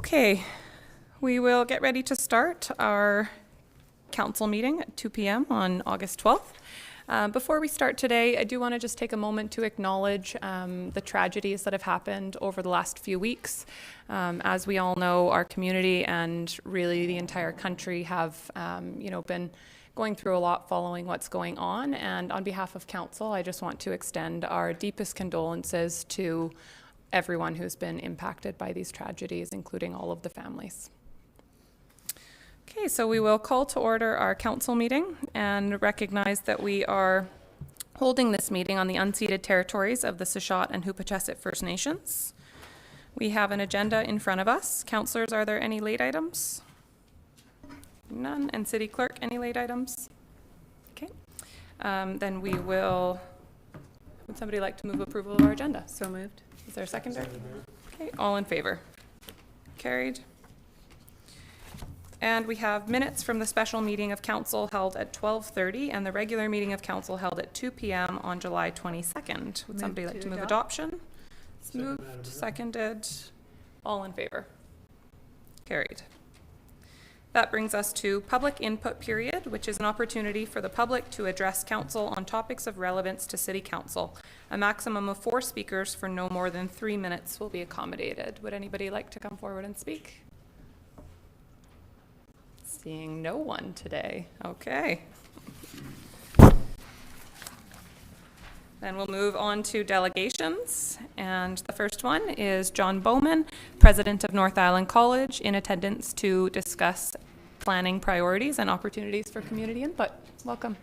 Okay, we will get ready to start our council meeting at 2 p.m. on August 12th. Before we start today, I do want to just take a moment to acknowledge the tragedies that have happened over the last few weeks. As we all know, our community and really the entire country have, been going through a lot following what's going on. And on behalf of council, I just want to extend our deepest condolences to everyone who's been impacted by these tragedies, including all of the families. Okay, so we will call to order our council meeting and recognize that we are holding this meeting on the unceded territories of the Sechot and Hoopachesit First Nations. We have an agenda in front of us. Councillors, are there any late items? None. And City Clerk, any late items? Okay. Then we will, would somebody like to move approval of our agenda? So moved. Is there a seconder? Okay, all in favor? Carried. And we have minutes from the special meeting of council held at 12:30 and the regular meeting of council held at 2 p.m. on July 22nd. Would somebody like to move adoption? It's moved, seconded. All in favor? Carried. That brings us to public input period, which is an opportunity for the public to address council on topics of relevance to City Council. A maximum of 4 speakers for no more than 3 minutes will be accommodated. Would anybody like to come forward and speak? Seeing no one today. Okay. Then we'll move on to delegations. And the first one is John Bowman, President of North Island College, in attendance to discuss planning priorities and opportunities for community input. Welcome.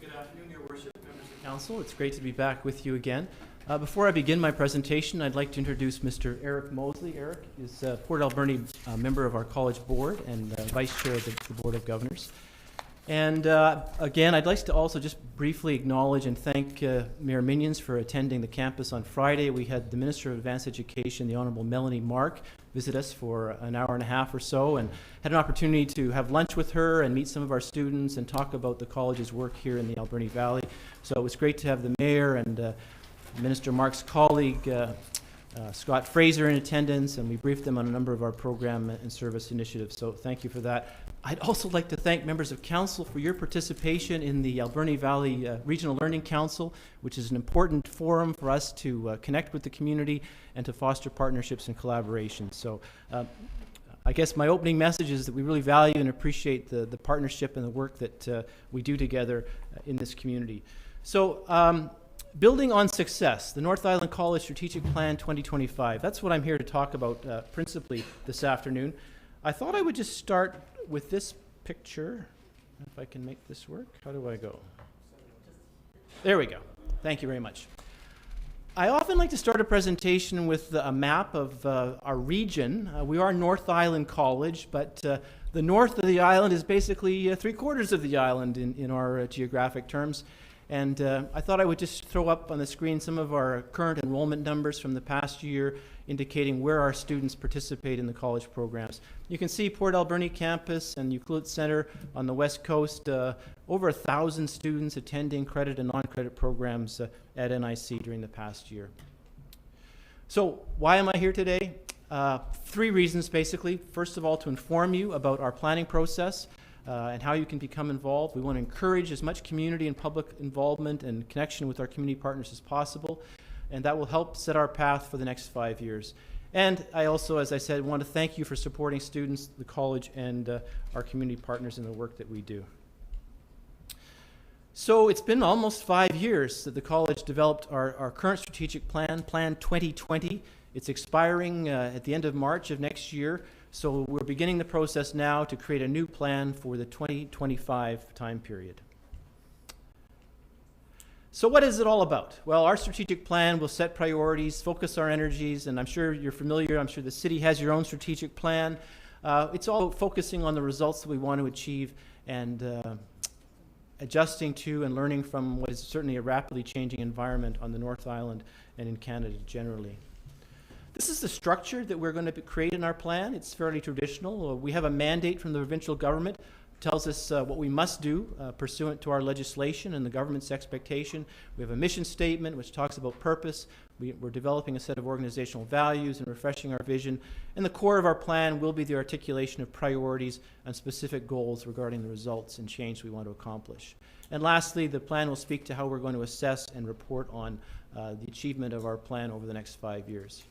Good afternoon, Your Worship, members of Council. It's great to be back with you again. Before I begin my presentation, I'd like to introduce Mr. Eric Mosley. Eric is Port Alberni member of our college board and Vice Chair of the Board of Governors. And again, I'd like to also just briefly acknowledge and thank Mayor Minions for attending the campus on Friday. We had the Minister of Advanced Education, the Honourable Melanie Mark, visit us for an hour and a half or so, and had an opportunity to have lunch with her and meet some of our students and talk about the college's work here in the Alberni Valley. So it was great to have the Mayor and Minister Mark's colleague, Scott Fraser, in attendance, and we briefed them on a number of our program and service initiatives, so thank you for that. I'd also like to thank members of council for your participation in the Alberni Valley Regional Learning Council, which is an important forum for us to connect with the community and to foster partnerships and collaboration. So I guess my opening message is that we really value and appreciate the partnership and the work that we do together in this community. So building on success, the North Island College Strategic Plan 2025. That's what I'm here to talk about principally this afternoon. I thought I would just start with this picture. If I can make this work. How do I go? There we go. Thank you very much. I often like to start a presentation with a map of our region. We are North Island College, but the north of the island is basically 3/4 of the island in our geographic terms. And I thought I would just throw up on the screen some of our current enrollment numbers from the past year, indicating where our students participate in the college programs. You can see Port Alberni campus and Euclid Center on the west coast, over 1,000 students attending credit and non-credit programs at NIC during the past year. So why am I here today? 3 reasons basically. First of all, to inform you about our planning process and how you can become involved. We want to encourage as much community and public involvement and connection with our community partners as possible, and that will help set our path for the next 5 years. And I also, as I said, want to thank you for supporting students, the college, and our community partners in the work that we do. So it's been almost 5 years that the college developed our current strategic plan, Plan 2020. It's expiring at the end of March of next year. So we're beginning the process now to create a new plan for the 2025 time period. So what is it all about? Well, our strategic plan will set priorities, focus our energies, and I'm sure you're familiar, I'm sure the city has your own strategic plan. It's all focusing on the results that we want to achieve and adjusting to and learning from what is certainly a rapidly changing environment on the North Island and in Canada generally. This is the structure that we're going to create in our plan. It's fairly traditional. We have a mandate from the provincial government tells us what we must do pursuant to our legislation and the government's expectation. We have a mission statement which talks about purpose. We're developing a set of organizational values and refreshing our vision. And the core of our plan will be the articulation of priorities and specific goals regarding the results and change we want to accomplish. And lastly, the plan will speak to how we're going to assess and report on the achievement of our plan over the next 5 years.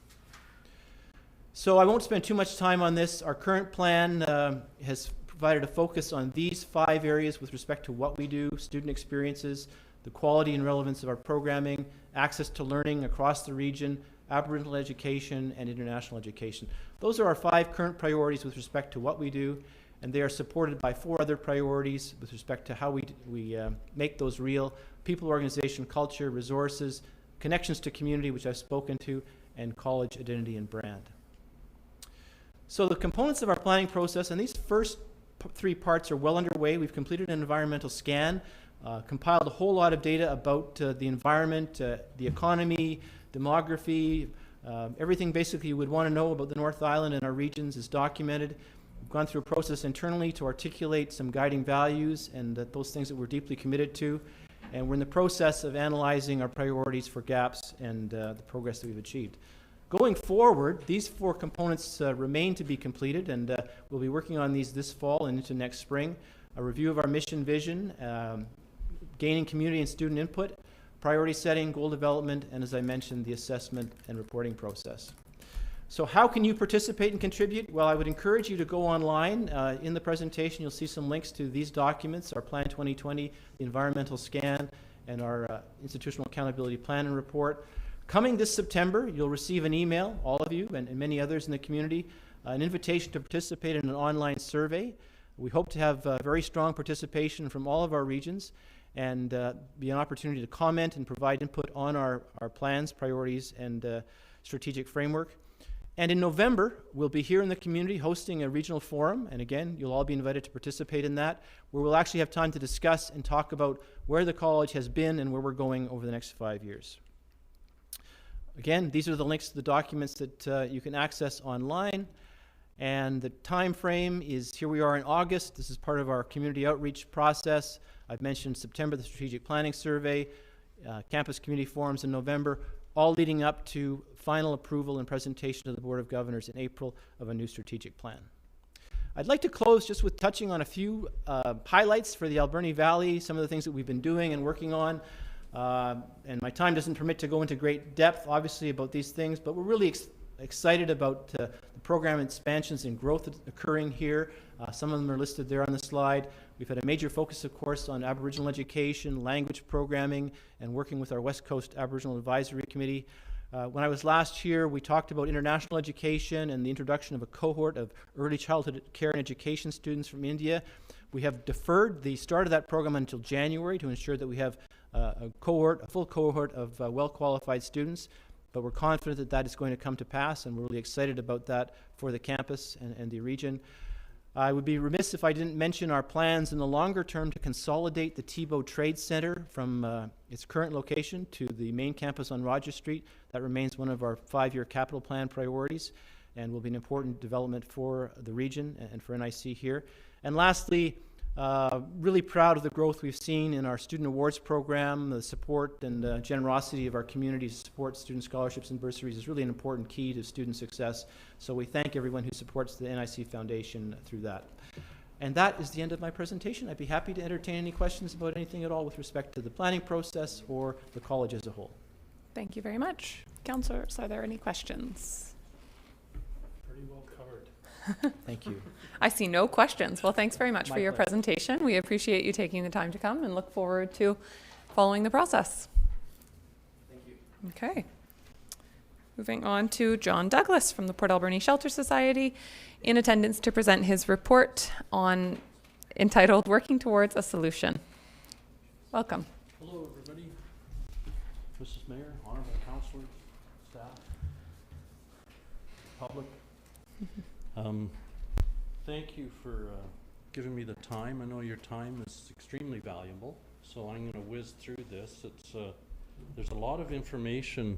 So I won't spend too much time on this. Our current plan has provided a focus on these 5 areas with respect to what we do: student experiences, the quality and relevance of our programming, access to learning across the region, Aboriginal education, and international education. Those are our 5 current priorities with respect to what we do, and they are supported by 4 other priorities with respect to how we make those real: people, organization, culture, resources, connections to community, which I've spoken to, and college identity and brand. So the components of our planning process, and these first 3 parts are well underway. We've completed an environmental scan, compiled a whole lot of data about the environment, the economy, demography, everything basically you would want to know about the North Island and our regions is documented. We've gone through a process internally to articulate some guiding values and those things that we're deeply committed to. And we're in the process of analyzing our priorities for gaps and the progress that we've achieved. Going forward, these 4 components remain to be completed, and we'll be working on these this fall and into next spring. A review of our mission vision, gaining community and student input, priority setting, goal development, and as I mentioned, the assessment and reporting process. So how can you participate and contribute? Well, I would encourage you to go online. In the presentation, you'll see some links to these documents: our Plan 2020, the environmental scan, and our institutional accountability plan and report. Coming this September, you'll receive an email, all of you and many others in the community, an invitation to participate in an online survey. We hope to have very strong participation from all of our regions and be an opportunity to comment and provide input on our plans, priorities, and strategic framework. And in November, we'll be here in the community hosting a regional forum, and again, you'll all be invited to participate in that, where we'll actually have time to discuss and talk about where the college has been and where we're going over the next 5 years. Again, these are the links to the documents that you can access online. And the time frame is, here we are in August. This is part of our community outreach process. I've mentioned September, the strategic planning survey, campus community forums in November, all leading up to final approval and presentation to the Board of Governors in April of a new strategic plan. I'd like to close just with touching on a few highlights for the Alberni Valley, some of the things that we've been doing and working on. And my time doesn't permit to go into great depth, obviously, about these things, but we're really excited about the program expansions and growth occurring here. Some of them are listed there on the slide. We've had a major focus, of course, on Aboriginal education, language programming, and working with our West Coast Aboriginal Advisory Committee. When I was last here, we talked about international education and the introduction of a cohort of early childhood care and education students from India. We have deferred the start of that program until January to ensure that we have a full cohort of well-qualified students, but we're confident that that is going to come to pass, and we're really excited about that for the campus and the region. I would be remiss if I didn't mention our plans in the longer term to consolidate the Thiebaud Trade Center from its current location to the main campus on Rogers Street. That remains one of our 5-year capital plan priorities and will be an important development for the region and for NIC here. And lastly, really proud of the growth we've seen in our student awards program. The support and generosity of our community to support student scholarships and bursaries is really an important key to student success. So we thank everyone who supports the NIC Foundation through that. And that is the end of my presentation. I'd be happy to entertain any questions about anything at all with respect to the planning process or the college as a whole. Thank you very much. Councillors, are there any questions? Pretty well covered. Thank you. I see no questions. Well, thanks very much My for your pleasure. presentation. We appreciate you taking the time to come and look forward to following the process. Thank you. Okay. Moving on to John Douglas from the Port Alberni Shelter Society, in attendance to present his report on entitled Working Towards a Solution. Welcome. Hello, everybody. Mrs. Mayor, honorable councillors, staff, public. Thank you for giving me the time. I know your time is extremely valuable, so I'm going to whiz through this. There's a lot of information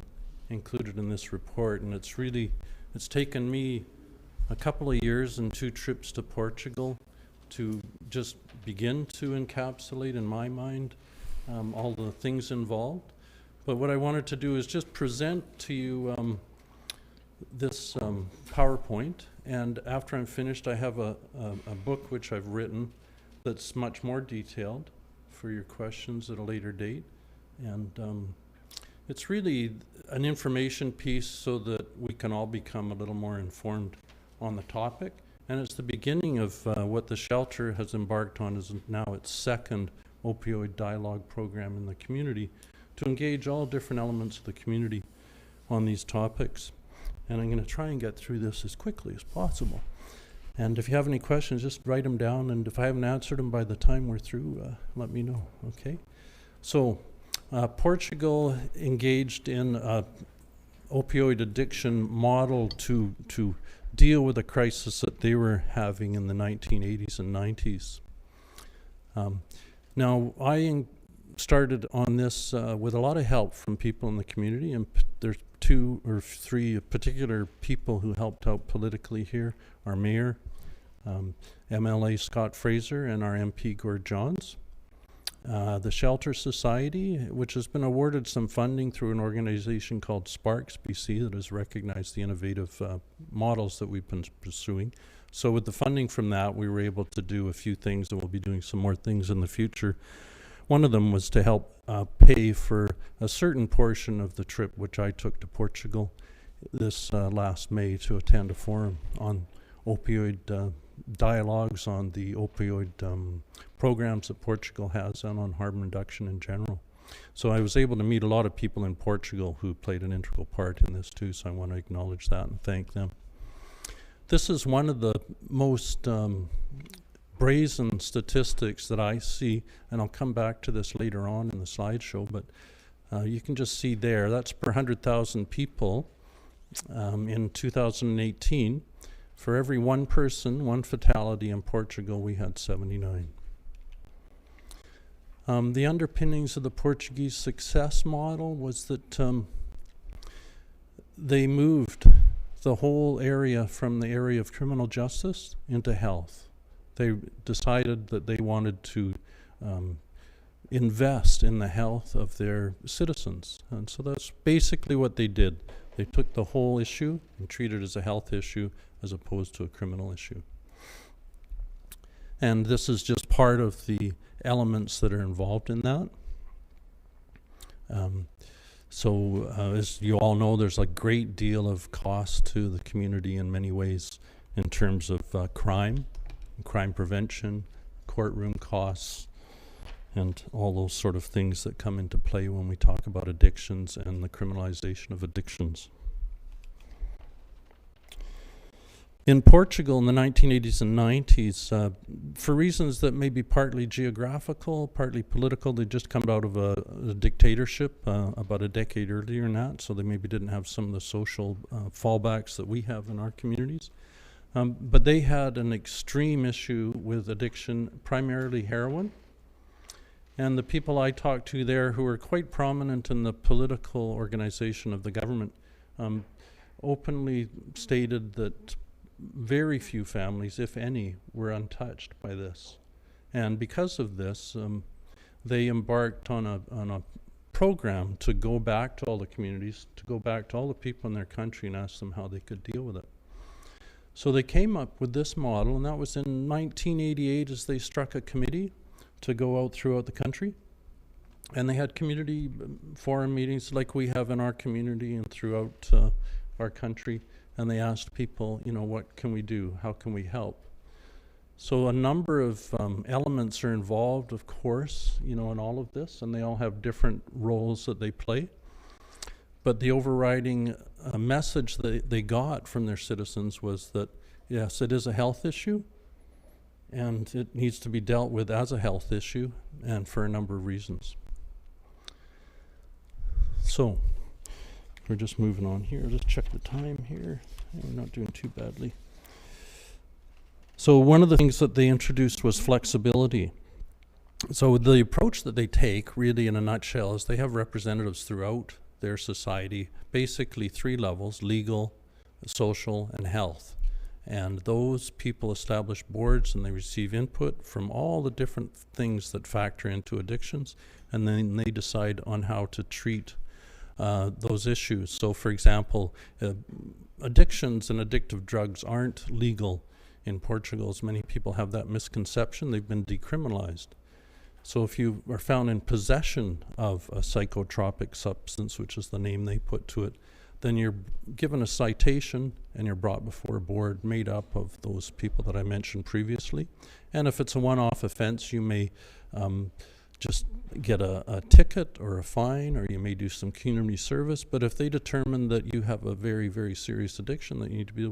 included in this report, and it's taken me a couple of years and 2 trips to Portugal to just begin to encapsulate, in my mind, all the things involved. But what I wanted to do is just present to you this PowerPoint, and after I'm finished, I have a book which I've written that's much more detailed for your questions at a later date. And it's really an information piece so that we can all become a little more informed on the topic. And it's the beginning of what the shelter has embarked on, is now its second opioid dialogue program in the community, to engage all different elements of the community on these topics. And I'm going to try and get through this as quickly as possible. And if you have any questions, just write them down, and if I haven't answered them by the time we're through, let me know, okay? So, Portugal engaged in a opioid addiction model to deal with a crisis that they were having in the 1980s and 90s. Now, I started on this with a lot of help from people in the community, and there's 2 or 3 particular people who helped out politically here: our mayor, MLA Scott Fraser, and our MP Gord Johns. The Shelter Society, which has been awarded some funding through an organization called Sparks BC that has recognized the innovative models that we've been pursuing. So with the funding from that, we were able to do a few things, and we'll be doing some more things in the future. One of them was to help pay for a certain portion of the trip which I took to Portugal this last May to attend a forum on opioid dialogues on the opioid programs that Portugal has, and on harm reduction in general. So I was able to meet a lot of people in Portugal who played an integral part in this too, so I want to acknowledge that and thank them. This is one of the most brazen statistics that I see, and I'll come back to this later on in the slideshow, but you can just see there, that's per 100,000 people in 2018. For every 1 person, 1 fatality in Portugal, we had 79. The underpinnings of the Portuguese success model was that they moved the whole area from the area of criminal justice into health. They decided that they wanted to invest in the health of their citizens. And so that's basically what they did. They took the whole issue and treated it as a health issue as opposed to a criminal issue. And this is just part of the elements that are involved in that. As you all know, there's a great deal of cost to the community in many ways in terms of crime prevention, courtroom costs, and all those sort of things that come into play when we talk about addictions and the criminalization of addictions. In Portugal in the 1980s and 90s, for reasons that may be partly geographical, partly political, they'd just come out of a dictatorship about a decade earlier than that, so they maybe didn't have some of the social fallbacks that we have in our communities. But they had an extreme issue with addiction, primarily heroin. And the people I talked to there, who were quite prominent in the political organization of the government, openly stated that very few families, if any, were untouched by this. And because of this, they embarked on a program to go back to all the communities, to go back to all the people in their country and ask them how they could deal with it. So they came up with this model, and that was in 1988 as they struck a committee to go out throughout the country. And they had community forum meetings like we have in our community and throughout our country. And they asked people, what can we do? How can we help? So a number of elements are involved, of course, in all of this, and they all have different roles that they play. But the overriding message that they got from their citizens was that, yes, it is a health issue, and it needs to be dealt with as a health issue, and for a number of reasons. So, we're just moving on here. Just check the time here. We're not doing too badly. So one of the things that they introduced was flexibility. So the approach that they take, really in a nutshell, is they have representatives throughout their society, basically 3 levels: legal, social, and health. And those people establish boards and they receive input from all the different things that factor into addictions, and then they decide on how to treat those issues. So for example, addictions and addictive drugs aren't legal in Portugal, as many people have that misconception. They've been decriminalized. So if you are found in possession of a psychotropic substance, which is the name they put to it, then you're given a citation and you're brought before a board made up of those people that I mentioned previously. And if it's a one-off offense, you may just get a ticket or a fine, or you may do some community service. But if they determine that you have a very, very serious addiction that you need to be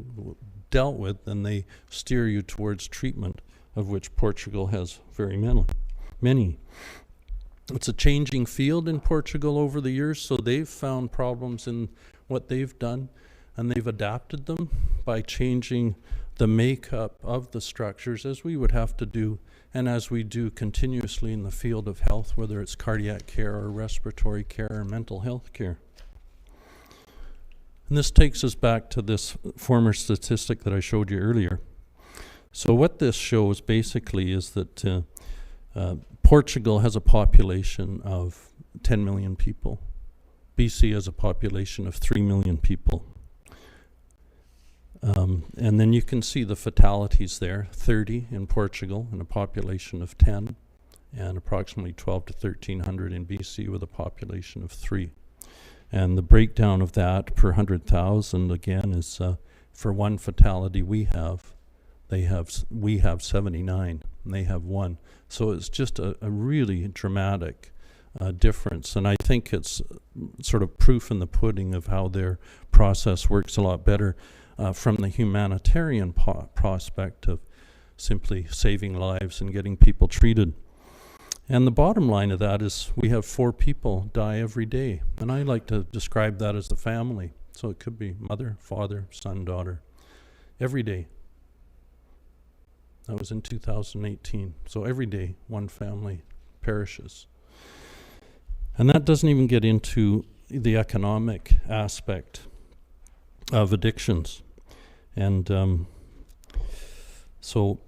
dealt with, then they steer you towards treatment, of which Portugal has very many. It's a changing field in Portugal over the years, so they've found problems in what they've done, and they've adapted them by changing the makeup of the structures, as we would have to do, and as we do continuously in the field of health, whether it's cardiac care or respiratory care or mental health care. And this takes us back to this former statistic that I showed you earlier. So what this shows basically is that Portugal has a population of 10 million people. BC has a population of 3 million people. And then you can see the fatalities there, 30 in Portugal and a population of 10, and approximately 12 to 1,300 in BC with a population of 3. And the breakdown of that per 100,000 again is for one fatality we have 79 and they have 1. So it's just a really dramatic difference, and I think it's sort of proof in the pudding of how their process works a lot better from the humanitarian prospect of simply saving lives and getting people treated. And the bottom line of that is we have 4 people die every day, and I like to describe that as the family. So it could be mother, father, son, daughter, every day. That was in 2018. So every day, one family perishes. And that doesn't even get into the economic aspect of addictions. And so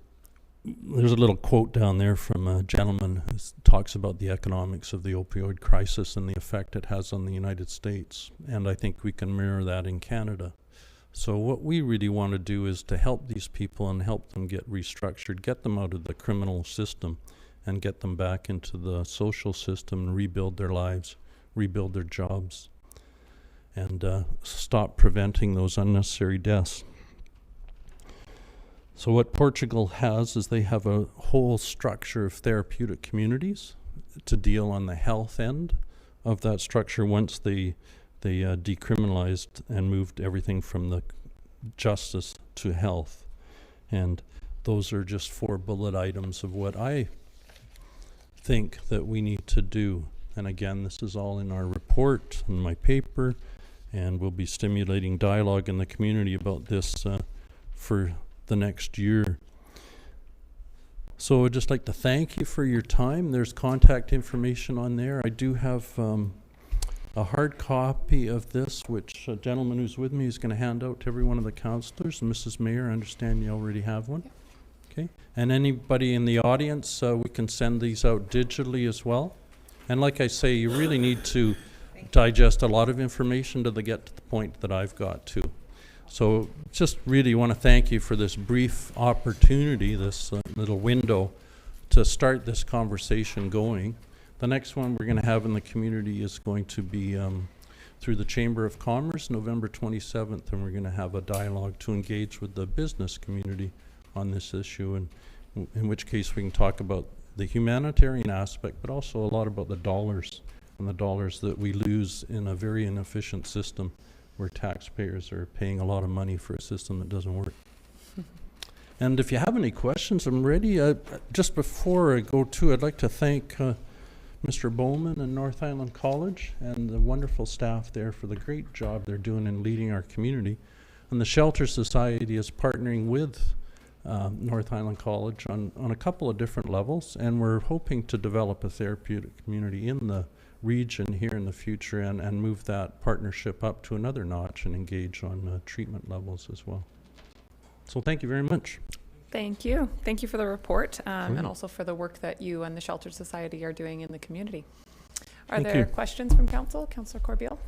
there's a little quote down there from a gentleman who talks about the economics of the opioid crisis and the effect it has on the United States. And I think we can mirror that in Canada. So what we really want to do is to help these people and help them get restructured, get them out of the criminal system and get them back into the social system and rebuild their lives, rebuild their jobs, and stop preventing those unnecessary deaths. So what Portugal has is they have a whole structure of therapeutic communities to deal on the health end of that structure once they decriminalized and moved everything from the justice to health. And those are just 4 bullet items of what I think that we need to do. And again, this is all in our report and my paper, and we'll be stimulating dialogue in the community about this for the next year. So I'd just like to thank you for your time. There's contact information on there. I do have a hard copy of this, which a gentleman who's with me is going to hand out to every one of the councillors. Mrs. Mayor, I understand you already have one. Okay. And anybody in the audience, we can send these out digitally as well. And like I say, you really need to digest a lot of information to get to the point that I've got to. So just really want to thank you for this brief opportunity, this little window to start this conversation going. The next one we're going to have in the community is going to be through the Chamber of Commerce, November 27th, and we're going to have a dialogue to engage with the business community on this issue, and in which case we can talk about the humanitarian aspect, but also a lot about the dollars, and the dollars that we lose in a very inefficient system where taxpayers are paying a lot of money for a system that doesn't work. And if you have any questions, I'm ready. Just before I go to, I'd like to thank Mr. Bowman and North Island College and the wonderful staff there for the great job they're doing in leading our community. And the Shelter Society is partnering with North Island College on a couple of different levels, and we're hoping to develop a therapeutic community in the region here in the future and move that partnership up to another notch and engage on treatment levels as well. So thank you very much. Thank you. Thank you for the report and Great. also for the work that you and the Shelter Society are doing in the community. Are Thank there you. questions from council? Councillor Corbeil?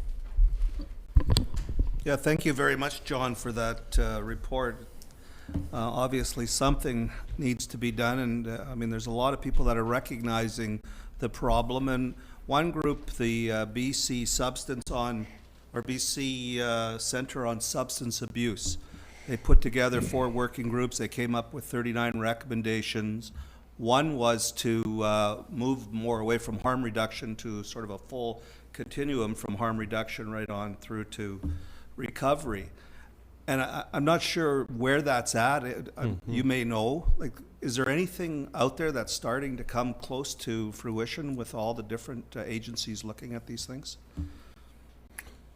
Yeah, thank you very much, John, for that report. Obviously, something needs to be done, and I mean, there's a lot of people that are recognizing the problem. And one group, the BC Center on Substance Abuse, they put together 4 working groups. They came up with 39 recommendations. One was to move more away from harm reduction to sort of a full continuum from harm reduction right on through to recovery. And I'm not sure where that's at. You may know. Like, is there anything out there that's starting to come close to fruition with all the different agencies looking at these things?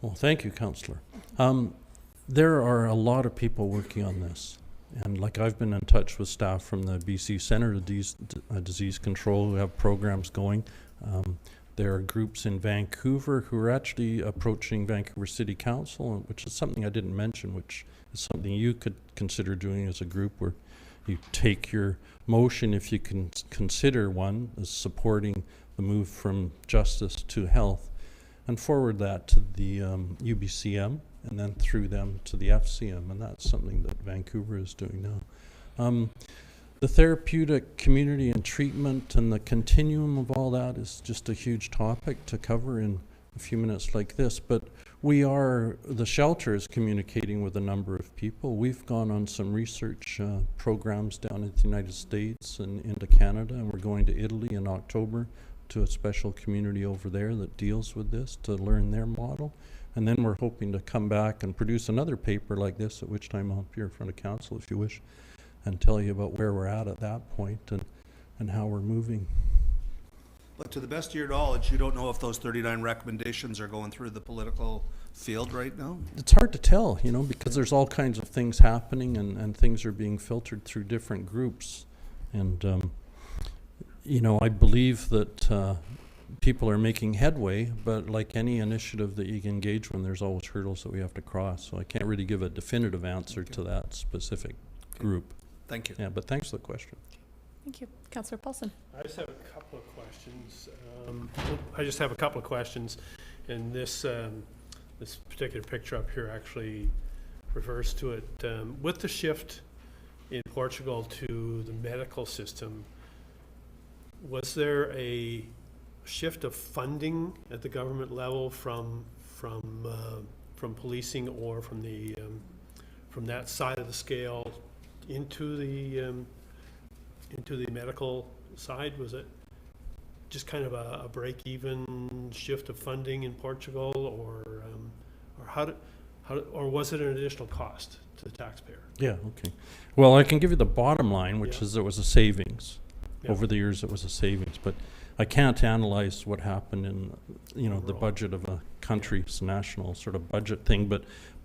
Well, thank you, Councillor. There are a lot of people working on this. And like I've been in touch with staff from the BC Centre of Disease Control who have programs going. There are groups in Vancouver who are actually approaching Vancouver City Council, which is something I didn't mention, which is something you could consider doing as a group, where you take your motion, if you can consider one, as supporting the move from justice to health, and forward that to the UBCM, and then through them to the FCM, and that's something that Vancouver is doing now. The therapeutic community and treatment and the continuum of all that is just a huge topic to cover in a few minutes like this, but the shelter is communicating with a number of people. We've gone on some research programs down in the United States and into Canada, and we're going to Italy in October to a special community over there that deals with this to learn their model. And then we're hoping to come back and produce another paper like this, at which time I'll appear in front of council if you wish, and tell you about where we're at that point and how we're moving. But to the best of your knowledge, you don't know if those 39 recommendations are going through the political field right now? It's hard to tell, because there's all kinds of things happening and things are being filtered through different groups. And, I believe that people are making headway, but like any initiative that you can engage in, there's always hurdles that we have to cross. So I can't really give a definitive answer to that specific group. Thank you. Yeah, but thanks for the question. Thank you. Councillor Paulson? I just have a couple of questions. And this particular picture up here actually refers to it. With the shift in Portugal to the medical system, was there a shift of funding at the government level from policing or from that side of the scale into the medical side? Was it just kind of a break-even shift of funding in Portugal, or was it an additional cost to the taxpayer? Yeah, okay. Well, I can give you the bottom line, which is there was a savings. Yeah. Over the years, it was a savings, but I can't analyze what happened in, the budget of a country's national sort of budget thing. But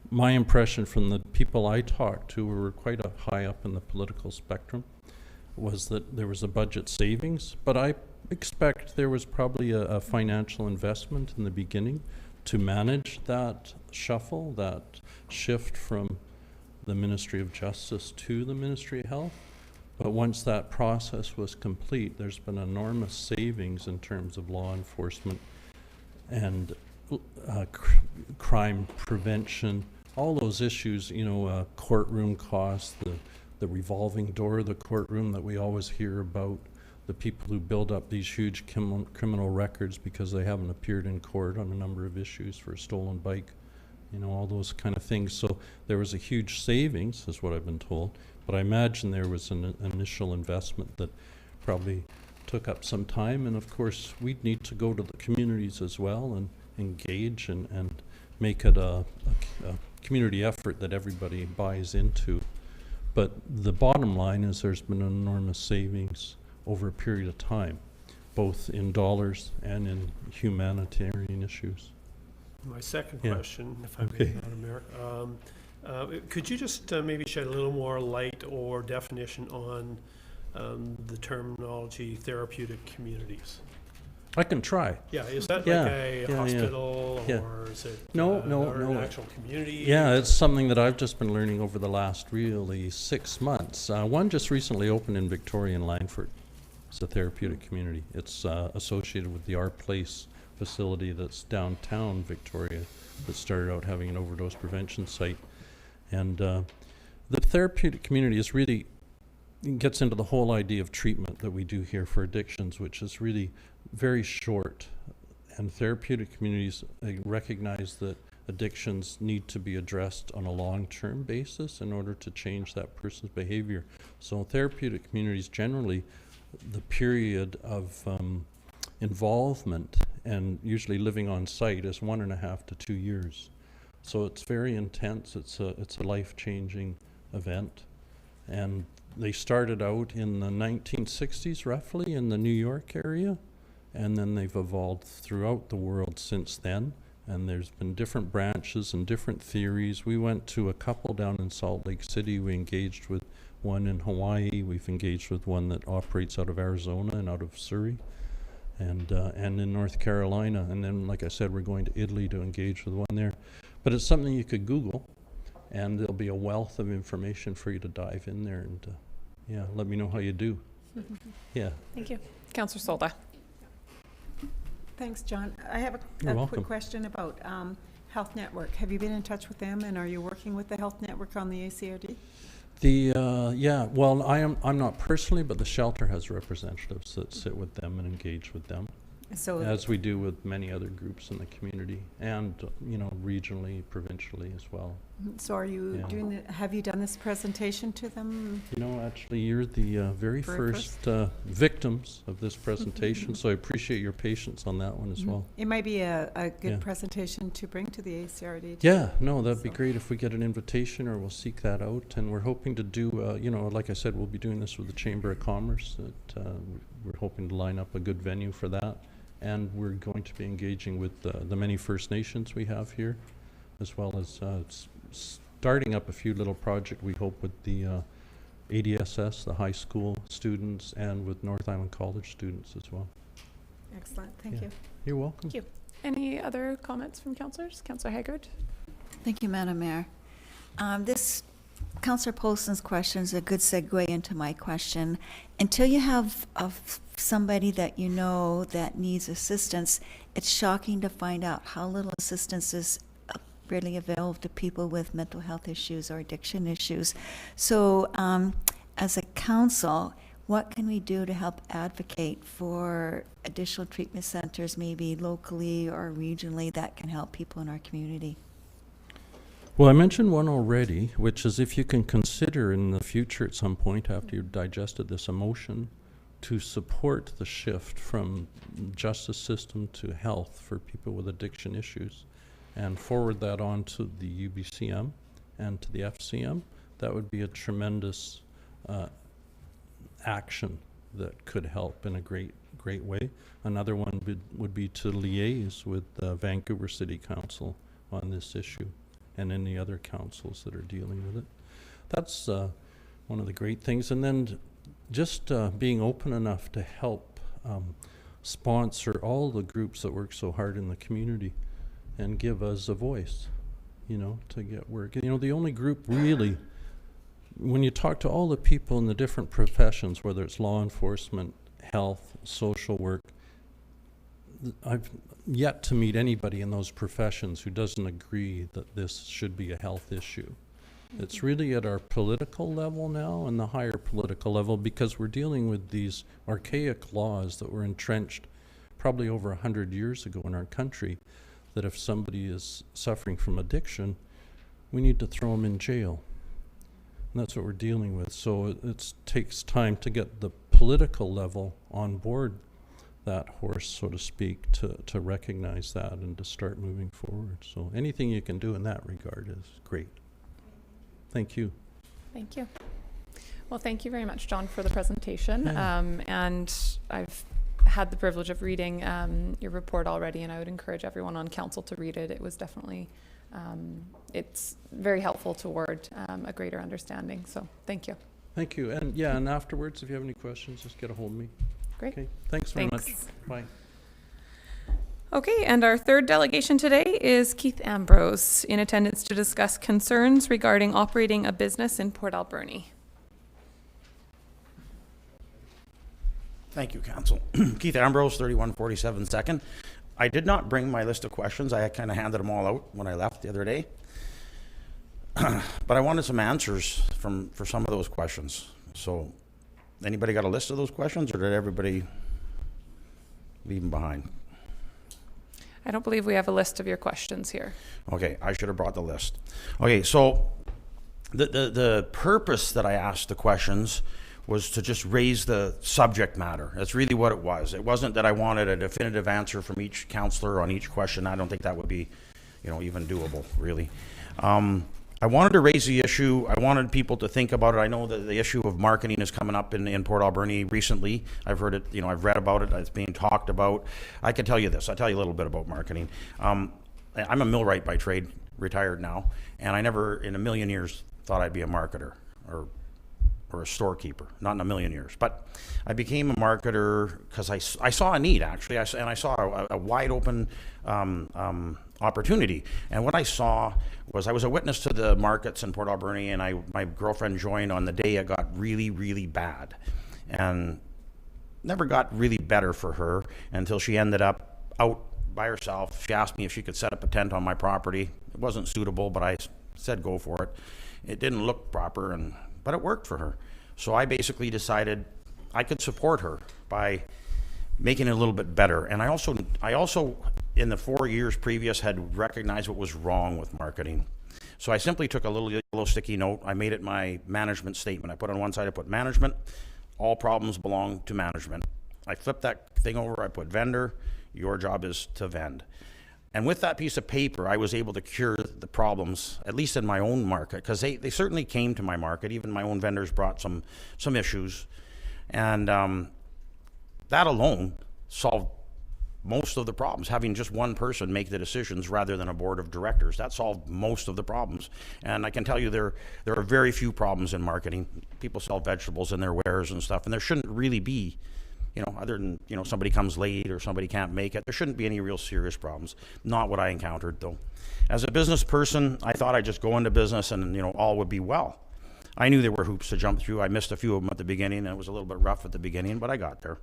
my impression from the people I talked to, who were quite high up in the political spectrum, was that there was a budget savings. But I expect there was probably a financial investment in the beginning to manage that shuffle, that shift from the Ministry of Justice to the Ministry of Health. But once that process was complete, there's been enormous savings in terms of law enforcement and crime prevention, all those issues, courtroom costs, the revolving door of the courtroom that we always hear about, the people who build up these huge criminal records because they haven't appeared in court on a number of issues for a stolen bike, all those kind of things. So there was a huge savings, is what I've been told. But I imagine there was an initial investment that probably took up some time. And of course, we'd need to go to the communities as well and engage and make it a community effort that everybody buys into. But the bottom line is there's been enormous savings over a period of time, both in dollars and in humanitarian issues. My second question, if I may, Madam Mayor. Could you just maybe shed a little more light or definition on the terminology therapeutic communities? I can try. Yeah, is that Yeah, like a yeah, hospital yeah. or is it No, or an no. actual community? Yeah, it's something that I've just been learning over the last really 6 months. One just recently opened in Victoria and Langford. It's a therapeutic community. It's associated with the Our Place facility that's downtown Victoria that started out having an overdose prevention site. And the therapeutic community is really gets into the whole idea of treatment that we do here for addictions, which is really very short. And therapeutic communities recognize that addictions need to be addressed on a long-term basis in order to change that person's behavior. So therapeutic communities generally, the period of involvement and usually living on site is 1.5 to 2 years. So it's very intense. It's a life-changing event. And they started out in the 1960s, roughly, in the New York area, and then they've evolved throughout the world since then. And there's been different branches and different theories. We went to a couple down in Salt Lake City. We engaged with one in Hawaii. We've engaged with one that operates out of Arizona and out of Surrey, and in North Carolina. And then, like I said, we're going to Italy to engage with one there. But it's something you could Google, and there'll be a wealth of information for you to dive in there and yeah, let me know how you do. Yeah. Thank you. Councillor Solda. Thanks, John. I have You're a welcome. quick question about Health Network. Have you been in touch with them, and are you working with the Health Network on the ACRD? Yeah, well, I'm not personally, but the shelter has representatives that sit with them and engage with them, So, as we do with many other groups in the community, and regionally, provincially as well. so are you Yeah. doing have you done this presentation to them? Actually, you're the very first victims of this presentation, so I appreciate your patience on that one as well. It might be a good Yeah. presentation to bring to the ACRD. Yeah, no, that'd be So- great if we get an invitation, or we'll seek that out. And we're hoping to do, like I said, we'll be doing this with the Chamber of Commerce. We're hoping to line up a good venue for that. And we're going to be engaging with the many First Nations we have here, as well as starting up a few little projects, we hope, with the ADSS, the high school students, and with North Island College students as well. Excellent. Thank Yeah. you. You're welcome. Thank you. Any other comments from councillors? Councillor Haggard? Thank you, Madam Mayor. This Councillor Polson's question is a good segue into my question. Until you have somebody that you know that needs assistance, it's shocking to find out how little assistance is really available to people with mental health issues or addiction issues. So as a council, what can we do to help advocate for additional treatment centers, maybe locally or regionally, that can help people in our community? Well, I mentioned one already, which is if you can consider in the future at some point after you've digested this emotion to support the shift from justice system to health for people with addiction issues and forward that on to the UBCM and to the FCM, that would be a tremendous action that could help in a great way. Another one would be to liaise with Vancouver City Council on this issue and any other councils that are dealing with it. That's one of the great things. And then just being open enough to help sponsor all the groups that work so hard in the community and give us a voice, to get work. The only group really, when you talk to all the people in the different professions, whether it's law enforcement, health, social work, I've yet to meet anybody in those professions who doesn't agree that this should be a health issue. It's really at our political level now and the higher political level, because we're dealing with these archaic laws that were entrenched probably over 100 years ago in our country, that if somebody is suffering from addiction, we need to throw them in jail. And that's what we're dealing with. So it takes time to get the political level on board that horse, so to speak, to recognize that and to start moving forward. So anything you can do in that regard is great. Thank you. Thank you. Well, thank you very much, John, for the presentation. Yeah. And I've had the privilege of reading your report already, and I would encourage everyone on council to read it. It was definitely, it's very helpful toward a greater understanding. So thank you. Thank you. And afterwards, if you have any questions, just get a hold of me. Great. Okay. Thanks very Thanks. much. Bye. Okay, and our third delegation today is Keith Ambrose, in attendance to discuss concerns regarding operating a business in Port Alberni. Thank you, Council. Keith Ambrose, 3147 Second. I did not bring my list of questions. I kind of handed them all out when I left the other day. But I wanted some answers for some of those questions. So, anybody got a list of those questions, or did everybody leave them behind? I don't believe we have a list of your questions here. Okay, I should have brought the list. Okay, so the purpose that I asked the questions was to just raise the subject matter. That's really what it was. It wasn't that I wanted a definitive answer from each counselor on each question. I don't think that would be, even doable, really. I wanted to raise the issue. I wanted people to think about it. I know that the issue of marketing is coming up in Port Alberni recently. I've heard it, I've read about it. It's being talked about. I can tell you this. I'll tell you a little bit about marketing. I'm a millwright by trade, retired now, and I never in a million years thought I'd be a marketer or a storekeeper, not in a million years. But I became a marketer because I saw a need, actually, and I saw a wide open opportunity. And what I saw was I was a witness to the markets in Port Alberni, and my girlfriend joined on the day it got really, really bad. And never got really better for her until she ended up out by herself. She asked me if she could set up a tent on my property. It wasn't suitable, but I said go for it. It didn't look proper, but it worked for her. So I basically decided I could support her by making it a little bit better. And I also in the 4 years previous had recognized what was wrong with marketing. So I simply took a little yellow sticky note. I made it my management statement. I put on one side, I put management. All problems belong to management. I flipped that thing over. I put vendor. Your job is to vend. And with that piece of paper, I was able to cure the problems, at least in my own market, because they certainly came to my market. Even my own vendors brought some issues. And that alone solved most of the problems. Having just one person make the decisions rather than a board of directors, that solved most of the problems. And I can tell you there are very few problems in marketing. People sell vegetables in their wares and stuff, and there shouldn't really be, other than, somebody comes late or somebody can't make it, there shouldn't be any real serious problems. Not what I encountered, though. As a business person, I thought I'd just go into business and, all would be well. I knew there were hoops to jump through. I missed a few of them at the beginning, and it was a little bit rough at the beginning, but I got there.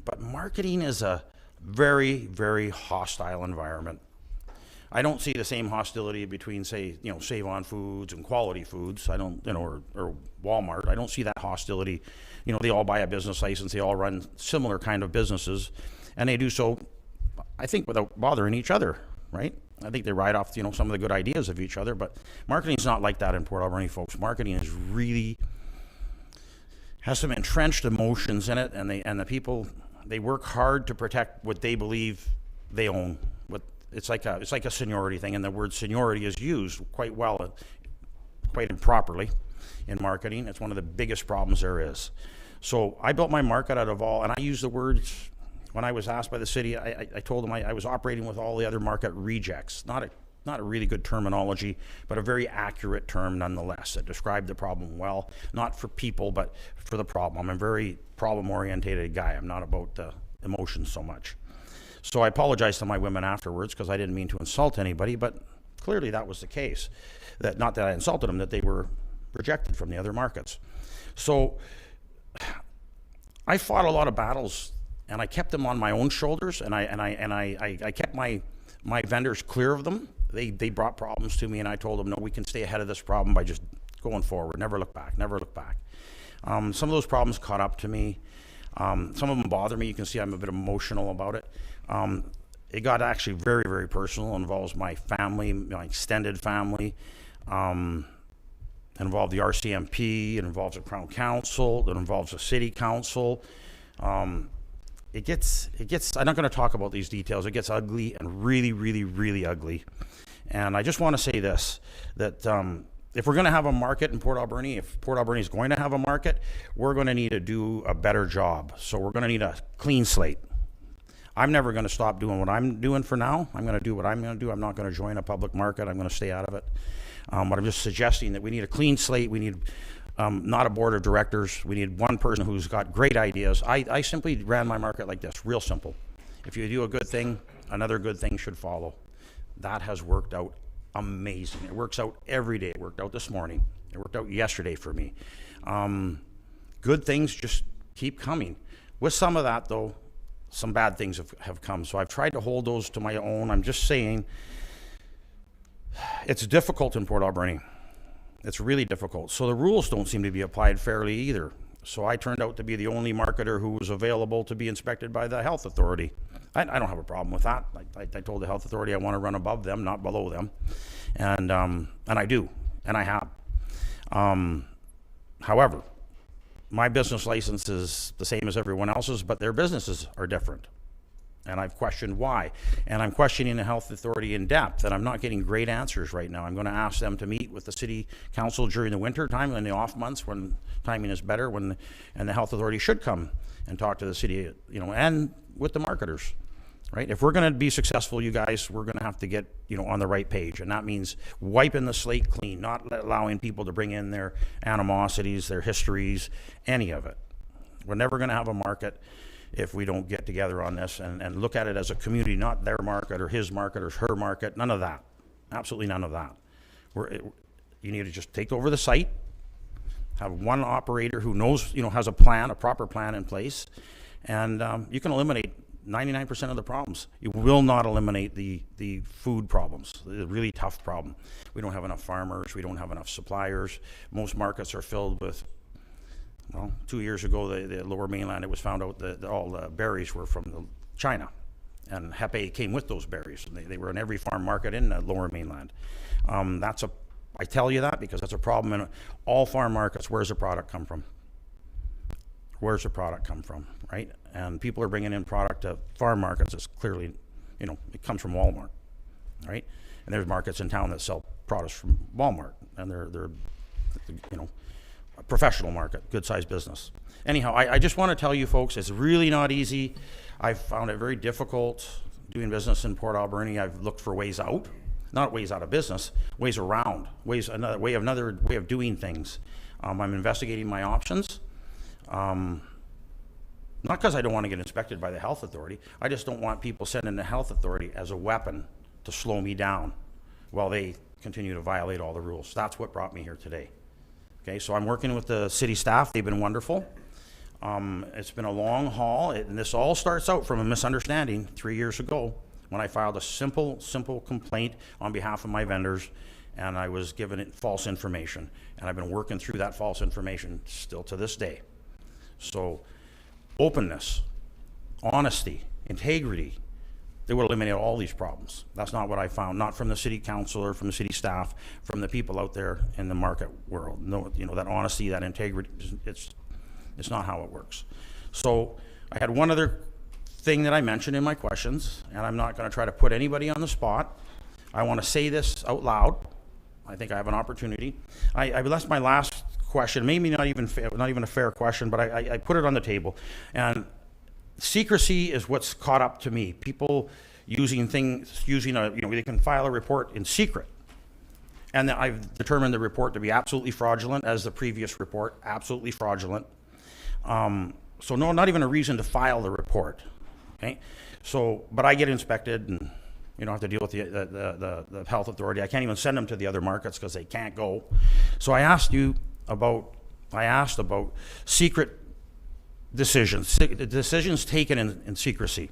But marketing is a very, very hostile environment. I don't see the same hostility between, say, Save On Foods and Quality Foods. I don't, or Walmart. I don't see that hostility. They all buy a business license. They all run similar kind of businesses, and they do so, I think, without bothering each other, right? I think they ride off, some of the good ideas of each other, but marketing's not like that in Port Alberni, folks. Marketing is really has some entrenched emotions in it, and the people, they work hard to protect what they believe they own. It's like a seniority thing, and the word seniority is used quite well, quite improperly in marketing. It's one of the biggest problems there is. So I built my market out of all, and I use the words, when I was asked by the city, I told them I was operating with all the other market rejects. Not a really good terminology, but a very accurate term nonetheless. It described the problem well, not for people, but for the problem. I'm a very problem-oriented guy. I'm not about the emotions so much. So I apologized to my women afterwards because I didn't mean to insult anybody, but clearly that was the case. Not that I insulted them, that they were rejected from the other markets. So I fought a lot of battles, and I kept them on my own shoulders, and I kept my vendors clear of them. They brought problems to me, and I told them, no, we can stay ahead of this problem by just going forward. Never look back. Never look back. Some of those problems caught up to me. Some of them bother me. You can see I'm a bit emotional about it. It got actually very, very personal. It involves my family, my extended family. It involved the RCMP. It involves the Crown Council. It involves the City Council. It gets. I'm not going to talk about these details. It gets ugly and really, really, really ugly. And I just want to say this, that if we're going to have a market in Port Alberni, if Port Alberni is going to have a market, we're going to need to do a better job. So we're going to need a clean slate. I'm never going to stop doing what I'm doing for now. I'm going to do what I'm going to do. I'm not going to join a public market. I'm going to stay out of it. But I'm just suggesting that we need a clean slate. We need not a board of directors. We need one person who's got great ideas. I simply ran my market like this, real simple. If you do a good thing, another good thing should follow. That has worked out amazing. It works out every day. It worked out this morning. It worked out yesterday for me. Good things just keep coming. With some of that, though, some bad things have come. So I've tried to hold those to my own. I'm just saying it's difficult in Port Alberni. It's really difficult. So the rules don't seem to be applied fairly either. So I turned out to be the only marketer who was available to be inspected by the health authority. I don't have a problem with that. I told the health authority I want to run above them, not below them. And I do, and I have. However, my business license is the same as everyone else's, but their businesses are different. And I've questioned why. And I'm questioning the health authority in depth, and I'm not getting great answers right now. I'm going to ask them to meet with the city council during the winter time and the off months when timing is better, and the health authority should come and talk to the city, and with the marketers, right? If we're going to be successful, you guys, we're going to have to get, on the right page. And that means wiping the slate clean, not allowing people to bring in their animosities, their histories, any of it. We're never going to have a market if we don't get together on this and look at it as a community, not their market or his market or her market, none of that. Absolutely none of that. You need to just take over the site, have one operator who knows, has a plan, a proper plan in place, and you can eliminate 99% of the problems. You will not eliminate the food problems, the really tough problem. We don't have enough farmers, we don't have enough suppliers. Most markets are filled with, well, 2 years ago, the lower mainland, it was found out that all the berries were from China, and Hep A came with those berries. And they were in every farm market in the lower mainland. I tell you that because that's a problem in all farm markets. Where's the product come from? Where's the product come from, right? And people are bringing in product to farm markets that's clearly, it comes from Walmart, right? And there's markets in town that sell products from Walmart, and they're a professional market, good-sized business. Anyhow, I just want to tell you folks, it's really not easy. I've found it very difficult doing business in Port Alberni. I've looked for ways out, not ways out of business, ways around, another way of doing things. I'm investigating my options. Not because I don't want to get inspected by the health authority. I just don't want people sending the health authority as a weapon to slow me down while they continue to violate all the rules. That's what brought me here today. Okay, so I'm working with the city staff. They've been wonderful. It's been a long haul, and this all starts out from a misunderstanding 3 years ago when I filed a simple complaint on behalf of my vendors, and I was given it false information. And I've been working through that false information still to this day. So openness, honesty, integrity, they would eliminate all these problems. That's not what I found, not from the city council or from the city staff, from the people out there in the market world. No, that honesty, that integrity, it's not how it works. So I had one other thing that I mentioned in my questions, and I'm not going to try to put anybody on the spot. I want to say this out loud. I think I have an opportunity. I left my last question, maybe not even a fair question, but I put it on the table. And secrecy is what's caught up to me. People using they can file a report in secret. And I've determined the report to be absolutely fraudulent, as the previous report, absolutely fraudulent. So no, not even a reason to file the report. Okay, so but I get inspected, and have to deal with the health authority. I can't even send them to the other markets because they can't go. So I asked about secret decisions taken in secrecy.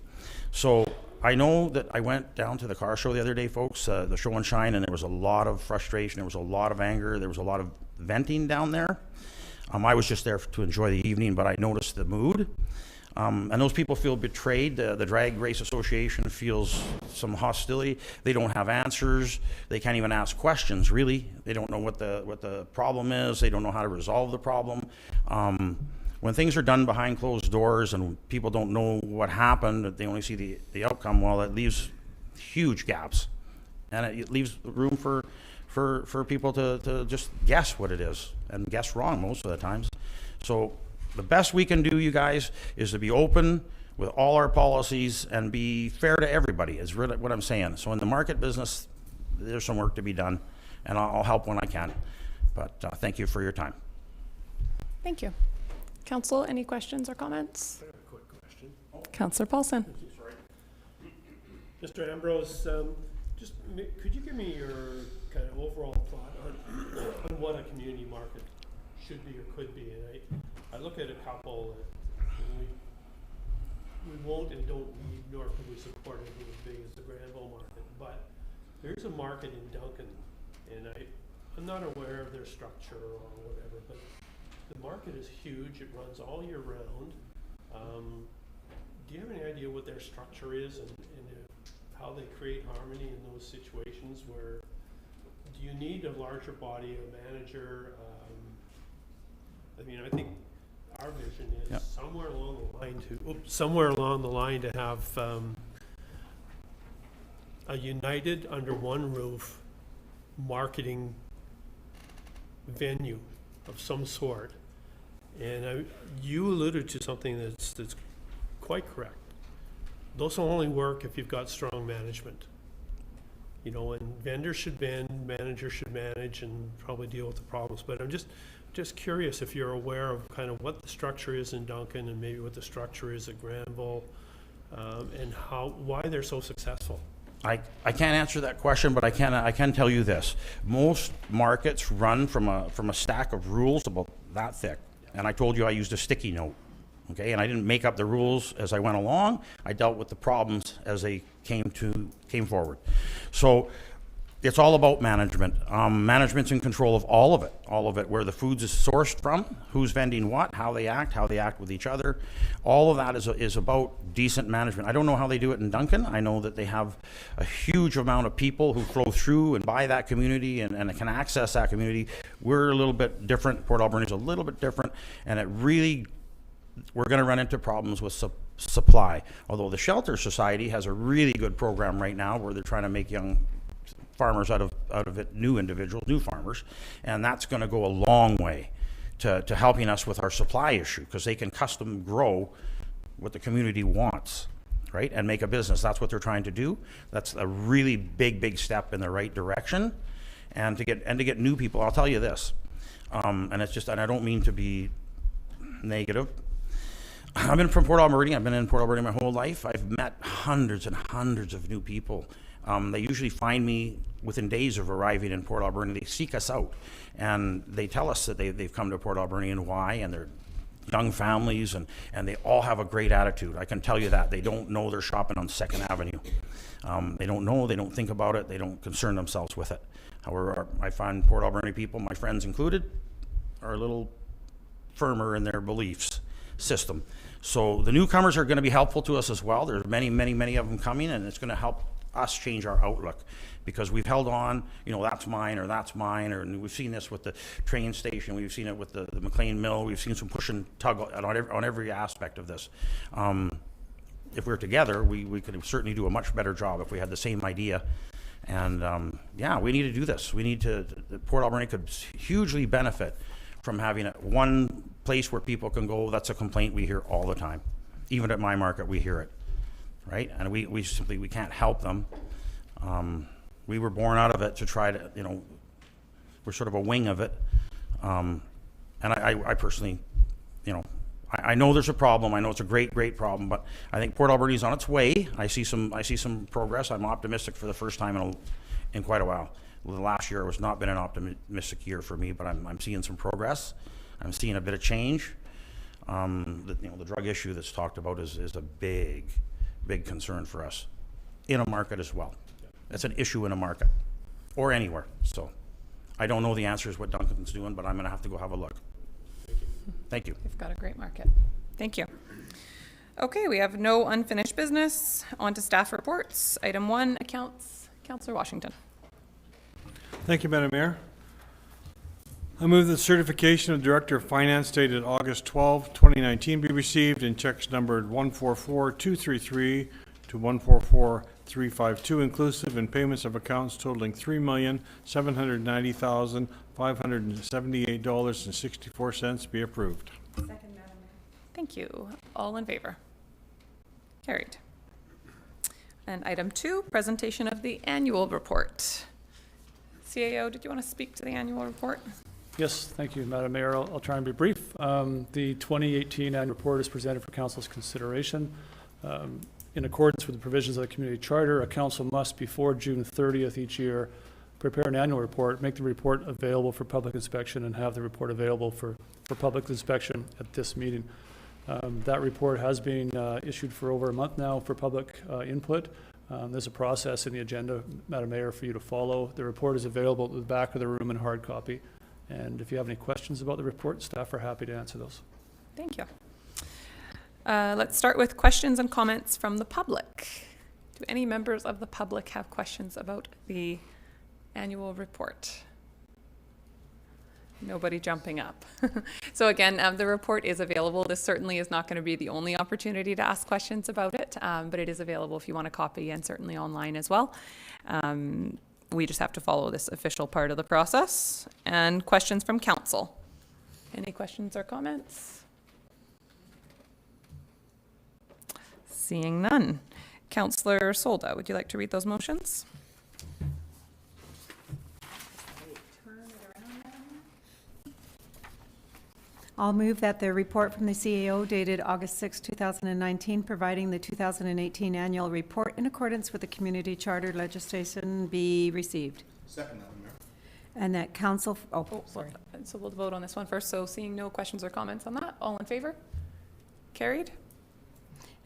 So I know that I went down to the car show the other day, folks, the show and shine, and there was a lot of frustration, there was a lot of anger, there was a lot of venting down there. I was just there to enjoy the evening, but I noticed the mood. And those people feel betrayed. The Drag Race Association feels some hostility. They don't have answers. They can't even ask questions, really. They don't know what the problem is. They don't know how to resolve the problem. When things are done behind closed doors and people don't know what happened, they only see the outcome, well, it leaves huge gaps. And it leaves room for people to just guess what it is, and guess wrong most of the times. So the best we can do, you guys, is to be open with all our policies and be fair to everybody, is really what I'm saying. So in the market business, there's some work to be done, and I'll help when I can. But thank you for your time. Thank you. Council, any questions or comments? I have a quick question. Councillor Paulson. Mr. Ambrose, could you give me your kind of overall thought on what a community market should be or could be? And I look at a couple that we won't and don't need, nor can we support anything as big as the Granville market. But there's a market in Duncan, and I'm not aware of their structure or whatever, but the market is huge. It runs all year round. Do you have any idea what their structure is and how they create harmony in those situations where do you need a larger body, a manager? I mean, I think our vision is somewhere along the line to have a united under one roof marketing venue of some sort. And you alluded to something that's quite correct. Those will only work if you've got strong management. You know, and vendors should vend, managers should manage, and probably deal with the problems. But I'm just curious if you're aware of kind of what the structure is in Duncan and maybe what the structure is at Granville, and why they're so successful. I can't answer that question, but I can tell you this: most markets run from a stack of rules about that thick. And I told you I used a sticky note, okay? And I didn't make up the rules as I went along. I dealt with the problems as they came forward. So it's all about management. Management's in control of all of it, where the food is sourced from, who's vending what, how they act with each other. All of that is about decent management. I don't know how they do it in Duncan. I know that they have a huge amount of people who flow through and buy that community and can access that community. We're a little bit different. Port Alberni is a little bit different, and we're going to run into problems with supply. Although the Shelter Society has a really good program right now where they're trying to make young farmers out of it, new individuals, new farmers, and that's going to go a long way to helping us with our supply issue, because they can custom grow what the community wants, right, and make a business. That's what they're trying to do. That's a really big step in the right direction, and to get new people. I'll tell you this, and I don't mean to be negative. I've been from Port Alberni. I've been in Port Alberni my whole life. I've met hundreds and hundreds of new people. They usually find me within days of arriving in Port Alberni. They seek us out, and they tell us that they've come to Port Alberni and why, and they're young families, and they all have a great attitude. I can tell you that. They don't know they're shopping on 2nd Avenue. They don't know, they don't think about it, they don't concern themselves with it. However, I find Port Alberni people, my friends included, are a little firmer in their beliefs system. So the newcomers are going to be helpful to us as well. There's many of them coming, and it's going to help us change our outlook, because we've held on, that's mine, and we've seen this with the train station, we've seen it with the McLean Mill, we've seen some push and tug on every aspect of this. If we're together, we could certainly do a much better job if we had the same idea. And we need to do this. Port Alberni could hugely benefit from having one place where people can go. That's a complaint we hear all the time. Even at my market, we hear it. Right? And we simply can't help them. We were born out of it to try to, we're sort of a wing of it. And I personally, I know there's a problem. I know it's a great problem, but I think Port Alberni's on its way. I see some progress. I'm optimistic for the first time in quite a while. The last year has not been an optimistic year for me, but I'm seeing some progress. I'm seeing a bit of change. The drug issue that's talked about is a big concern for us in a market as well. That's an issue in a market or anywhere. So I don't know the answers what Duncan's doing, but I'm going to have to go have a look. Thank you. You've got a great market. Thank you. Okay, we have no unfinished business. On to staff reports. Item 1, accounts. Councillor Washington. Thank you, Madam Mayor. I move that certification of Director of Finance dated August 12, 2019 be received and checks numbered 144233 to 144352 inclusive, and payments of accounts totaling $3,790,578.64 be approved. Second, Madam Mayor. Thank you. All in favor? Carried. And item 2, presentation of the annual report. CAO, did you want to speak to the annual report? Yes, thank you, Madam Mayor. I'll try and be brief. The 2018 annual report is presented for Council's consideration. In accordance with the provisions of the community charter, a council must, before June 30th each year, prepare an annual report, make the report available for public inspection, and have the report available for public inspection at this meeting. That report has been issued for over a month now for public input. There's a process in the agenda, Madam Mayor, for you to follow. The report is available at the back of the room in hard copy. And if you have any questions about the report, staff are happy to answer those. Thank you. Let's start with questions and comments from the public. Do any members of the public have questions about the annual report? Nobody jumping up. So again, the report is available. This certainly is not going to be the only opportunity to ask questions about it, but it is available if you want a copy, and certainly online as well. We just have to follow this official part of the process. And questions from council. Any questions or comments? Seeing none. Councillor Solda, would you like to read those motions? I'll move that the report from the CAO dated August 6, 2019, providing the 2018 annual report in accordance with the community charter legislation be received. Second, Madam Mayor. And that council, sorry. So we'll vote on this one first. So seeing no questions or comments on that, all in favor? Carried.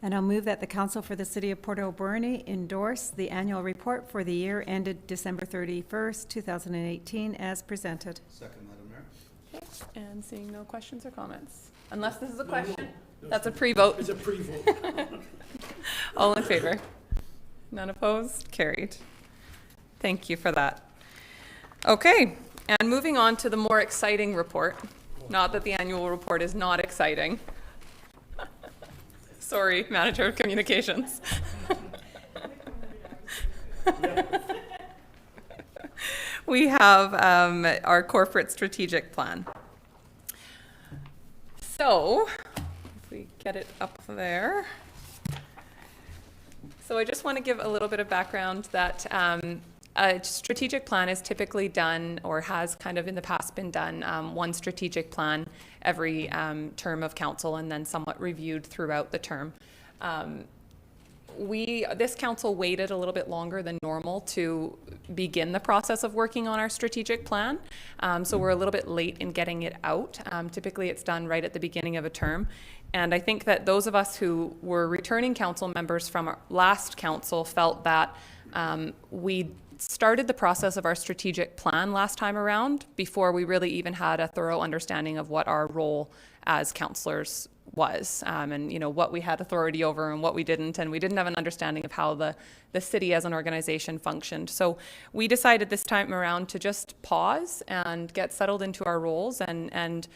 And I'll move that the council for the city of Port Alberni endorse the annual report for the year ended December 31st, 2018 as presented. Second, Madam Mayor. Okay. And seeing no questions or comments. Unless this is a question. That's a pre-vote. It's a pre-vote. All in favor? None opposed? Carried. Thank you for that. Okay, and moving on to the more exciting report. Not that the annual report is not exciting. Sorry, Manager of Communications. We have our corporate strategic plan. So, if we get it up there. So I just want to give a little bit of background that a strategic plan is typically done, or has kind of in the past been done, one strategic plan every term of council, and then somewhat reviewed throughout the term. This council waited a little bit longer than normal to begin the process of working on our strategic plan. So we're a little bit late in getting it out. Typically it's done right at the beginning of a term. And I think that those of us who were returning council members from our last council felt that we started the process of our strategic plan last time around before we really even had a thorough understanding of what our role as councillors was, and you know what we had authority over and what we didn't, and we didn't have an understanding of how the city as an organization functioned. So we decided this time around to just pause and get settled into our roles and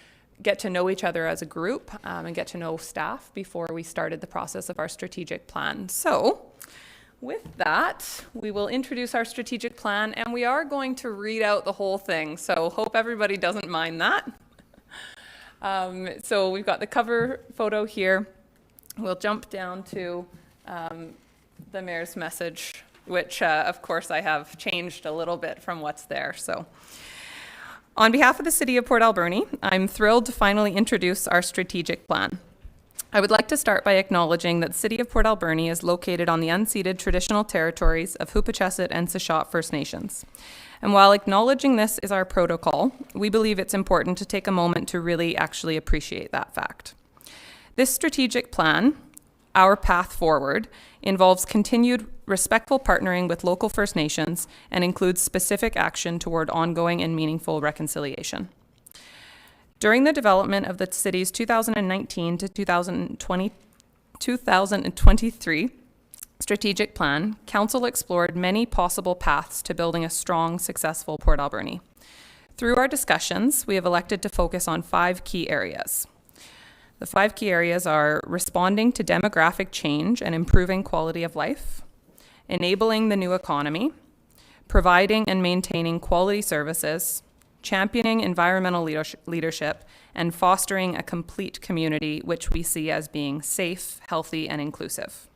get to know each other as a group, and get to know staff before we started the process of our strategic plan. So with that, we will introduce our strategic plan, and we are going to read out the whole thing, so hope everybody doesn't mind that. So we've got the cover photo here. We'll jump down to the mayor's message, which of course I have changed a little bit from what's there. So on behalf of the City of Port Alberni, I'm thrilled to finally introduce our strategic plan. I would like to start by acknowledging that the City of Port Alberni is located on the unceded traditional territories of Hupachesit and Sechot First Nations. And while acknowledging this is our protocol, we believe it's important to take a moment to really actually appreciate that fact. This strategic plan, our path forward, involves continued respectful partnering with local First Nations and includes specific action toward ongoing and meaningful reconciliation. During the development of the city's 2019 to 2023 strategic plan, Council explored many possible paths to building a strong, successful Port Alberni. Through our discussions, we have elected to focus on 5 key areas. The 5 key areas are responding to demographic change and improving quality of life, enabling the new economy, providing and maintaining quality services, championing environmental leadership, and fostering a complete community which we see as being safe, healthy, and inclusive.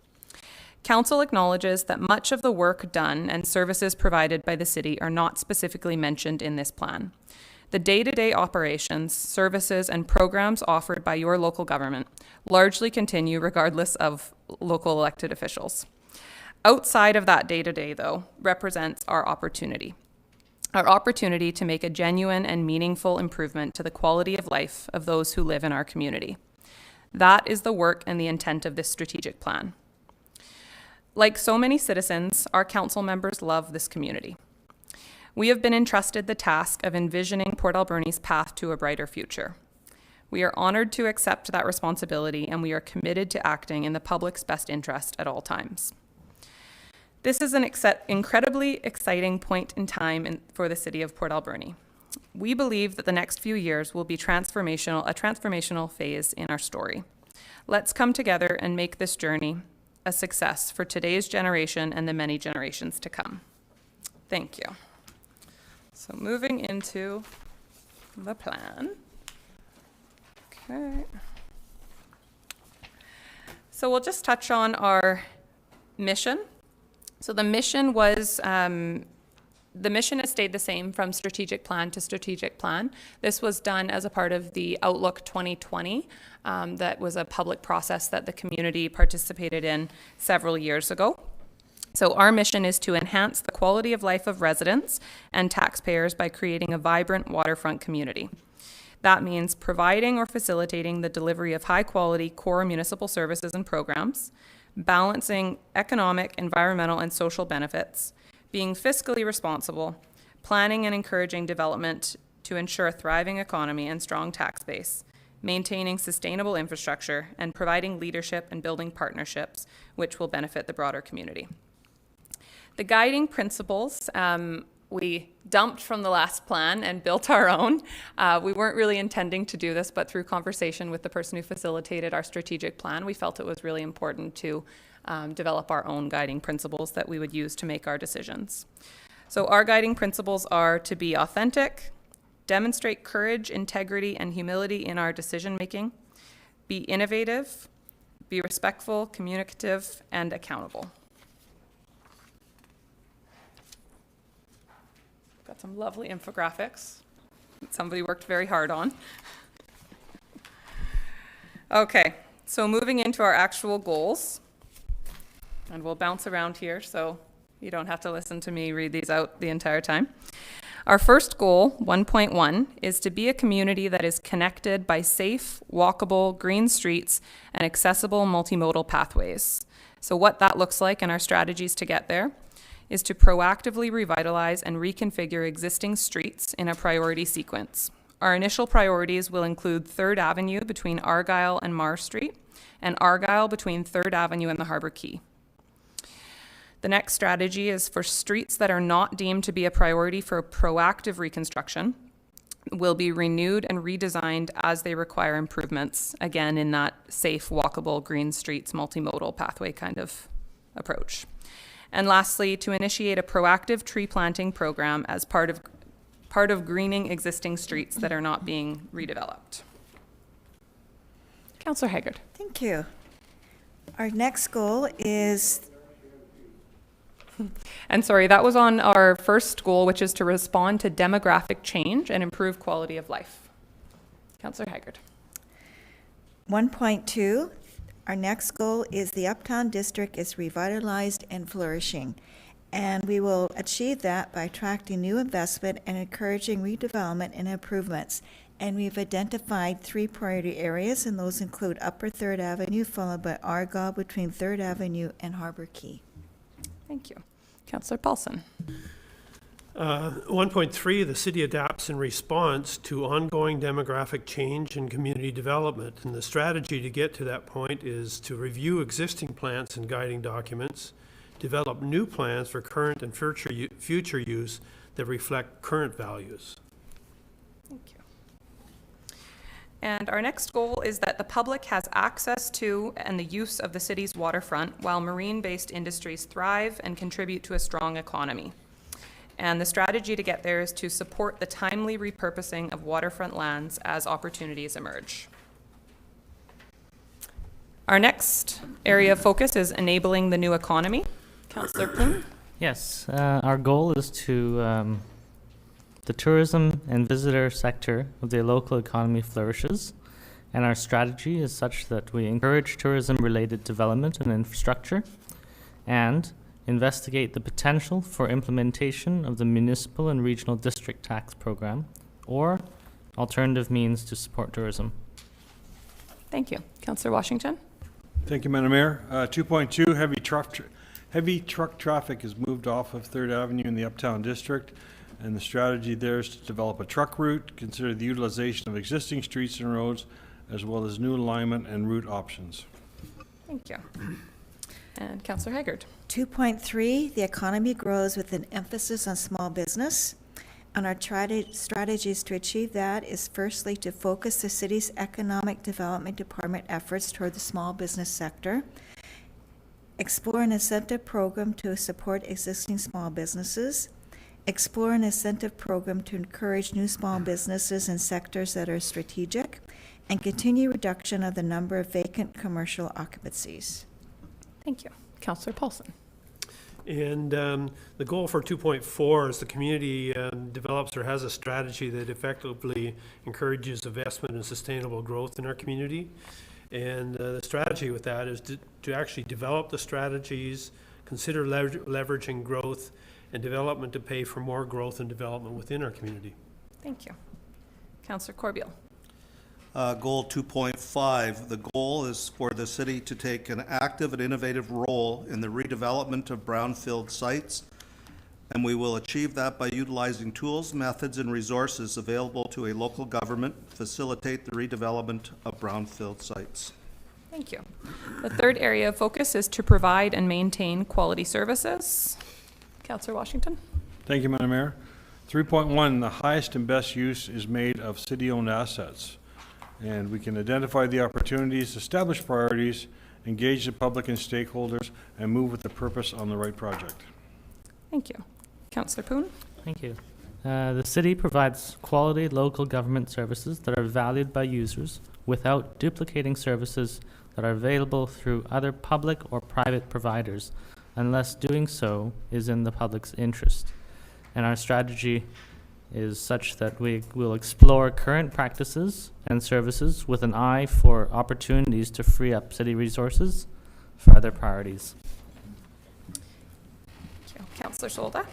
Council acknowledges that much of the work done and services provided by the city are not specifically mentioned in this plan. the day-to-day operations, services, and programs offered by your local government largely continue regardless of local elected officials. Outside of that day-to-day, though, represents our opportunity to make a genuine and meaningful improvement to the quality of life of those who live in our community. That is the work and the intent of this strategic plan. Like so many citizens, our council members love this community. We have been entrusted the task of envisioning Port Alberni's path to a brighter future. We are honored to accept that responsibility, and we are committed to acting in the public's best interest at all times. This is an incredibly exciting point in time for the city of Port Alberni. We believe that the next few years will be a transformational phase in our story. Let's come together and make this journey a success for today's generation and the many generations to come. Thank you. So moving into the plan. Okay. So we'll just touch on our mission. So the mission has stayed the same from strategic plan to strategic plan. This was done as a part of the Outlook 2020. That was a public process that the community participated in several years ago. So our mission is to enhance the quality of life of residents and taxpayers by creating a vibrant waterfront community. That means providing or facilitating the delivery of high-quality core municipal services and programs, balancing economic, environmental, and social benefits, being fiscally responsible, planning and encouraging development to ensure a thriving economy and strong tax base, maintaining sustainable infrastructure, and providing leadership and building partnerships which will benefit the broader community. The guiding principles we dumped from the last plan and built our own. We weren't really intending to do this, but through conversation with the person who facilitated our strategic plan, we felt it was really important to develop our own guiding principles that we would use to make our decisions. So our guiding principles are to be authentic, demonstrate courage, integrity, and humility in our decision-making, be innovative, be respectful, communicative, and accountable. Got some lovely infographics that somebody worked very hard on. Okay, so moving into our actual goals, and we'll bounce around here so you don't have to listen to me read these out the entire time. Our first goal, 1.1, is to be a community that is connected by safe, walkable, green streets and accessible multimodal pathways. So what that looks like and our strategies to get there is to proactively revitalize and reconfigure existing streets in a priority sequence. Our initial priorities will include 3rd Avenue between Argyle and Marr Street, and Argyle between 3rd Avenue and the Harbour Quay. The next strategy is for streets that are not deemed to be a priority for proactive reconstruction will be renewed and redesigned as they require improvements, again in that safe, walkable, green streets, multimodal pathway kind of approach. And lastly, to initiate a proactive tree planting program as part of greening existing streets that are not being redeveloped. Councillor Haggard. Thank you. Our next goal is... And sorry, that was on our first goal, which is to respond to demographic change and improve quality of life. Councillor Haggard. 1.2, our next goal is the Uptown District is revitalized and flourishing. And we will achieve that by attracting new investment and encouraging redevelopment and improvements. And we've identified 3 priority areas, and those include Upper 3rd Avenue, followed by Argyle between 3rd Avenue and Harbour Quay. Thank you. Councillor Paulson. 1.3, the city adapts in response to ongoing demographic change and community development. And the strategy to get to that point is to review existing plans and guiding documents, develop new plans for current and future use that reflect current values. Thank you. And our next goal is that the public has access to and the use of the city's waterfront while marine-based industries thrive and contribute to a strong economy. And the strategy to get there is to support the timely repurposing of waterfront lands as opportunities emerge. Our next area of focus is enabling the new economy. Councillor Poon. Yes, our goal is to the tourism and visitor sector of the local economy flourishes, and our strategy is such that we encourage tourism-related development and infrastructure, and investigate the potential for implementation of the municipal and regional district tax program, or alternative means to support tourism. Thank you. Councillor Washington? Thank you, Madam Mayor. 2.2, heavy truck traffic is moved off of 3rd Avenue in the Uptown District, and the strategy there is to develop a truck route, consider the utilization of existing streets and roads, as well as new alignment and route options. Thank you. And Councillor Haggard? 2.3, the economy grows with an emphasis on small business. And our strategies to achieve that is firstly to focus the city's economic development department efforts toward the small business sector, explore an incentive program to support existing small businesses, explore an incentive program to encourage new small businesses in sectors that are strategic, and continue reduction of the number of vacant commercial occupancies. Thank you. Councillor Paulson? And the goal for 2.4 is the community develops or has a strategy that effectively encourages investment and sustainable growth in our community. And the strategy with that is to actually develop the strategies, consider leveraging growth and development to pay for more growth and development within our community. Thank you. Councillor Corbeil? Goal 2.5, the goal is for the city to take an active and innovative role in the redevelopment of brownfield sites, and we will achieve that by utilizing tools, methods, and resources available to a local government, facilitate the redevelopment of brownfield sites. Thank you. The third area of focus is to provide and maintain quality services. Councillor Washington? Thank you, Madam Mayor. 3.1, the highest and best use is made of city-owned assets. And we can identify the opportunities, establish priorities, engage the public and stakeholders, and move with the purpose on the right project. Thank you. Councillor Poon? Thank you. The city provides quality local government services that are valued by users without duplicating services that are available through other public or private providers, unless doing so is in the public's interest. And our strategy is such that we will explore current practices and services with an eye for opportunities to free up city resources for other priorities. Thank you. Councillor Solda?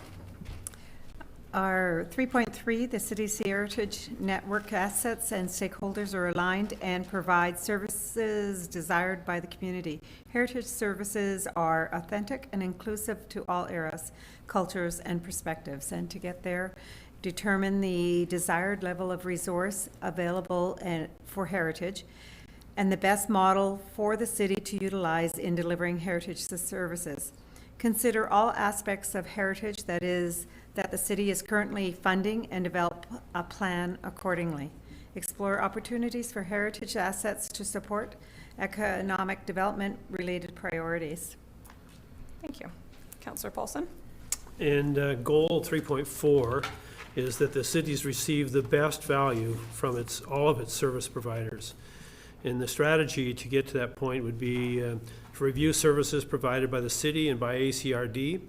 Our 3.3, the city's heritage network assets and stakeholders are aligned and provide services desired by the community. Heritage services are authentic and inclusive to all eras, cultures, and perspectives. And to get there, determine the desired level of resource available for heritage and the best model for the city to utilize in delivering heritage services. Consider all aspects of heritage that the city is currently funding and develop a plan accordingly. Explore opportunities for heritage assets to support economic development related priorities. Thank you. Councillor Paulson? And goal 3.4 is that the cities receive the best value from all of its service providers. And the strategy to get to that point would be to review services provided by the city and by ACRD,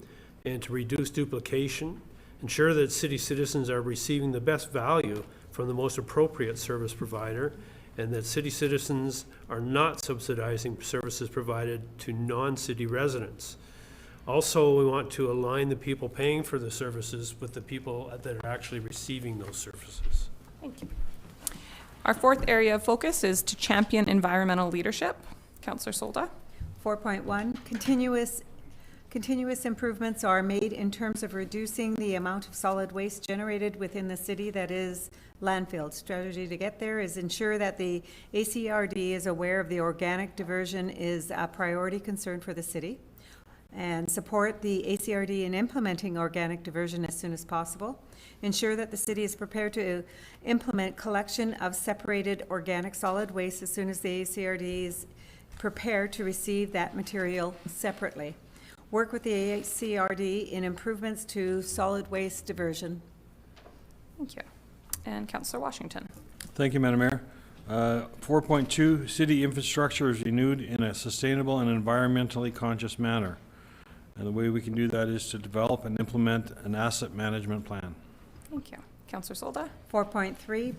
and to reduce duplication, ensure that city citizens are receiving the best value from the most appropriate service provider, and that city citizens are not subsidizing services provided to non-city residents. Also, we want to align the people paying for the services with the people that are actually receiving those services. Thank you. Our fourth area of focus is to champion environmental leadership. Councillor Solda? 4.1, continuous improvements are made in terms of reducing the amount of solid waste generated within the city that is landfill. Strategy to get there is ensure that the ACRD is aware of the organic diversion is a priority concern for the city, and support the ACRD in implementing organic diversion as soon as possible. Ensure that the city is prepared to implement collection of separated organic solid waste as soon as the ACRD is prepared to receive that material separately. Work with the ACRD in improvements to solid waste diversion. Thank you. And Councillor Washington? Thank you, Madam Mayor. 4.2, city infrastructure is renewed in a sustainable and environmentally conscious manner. And the way we can do that is to develop and implement an asset management plan. Thank you. Councillor Solda? 4.3,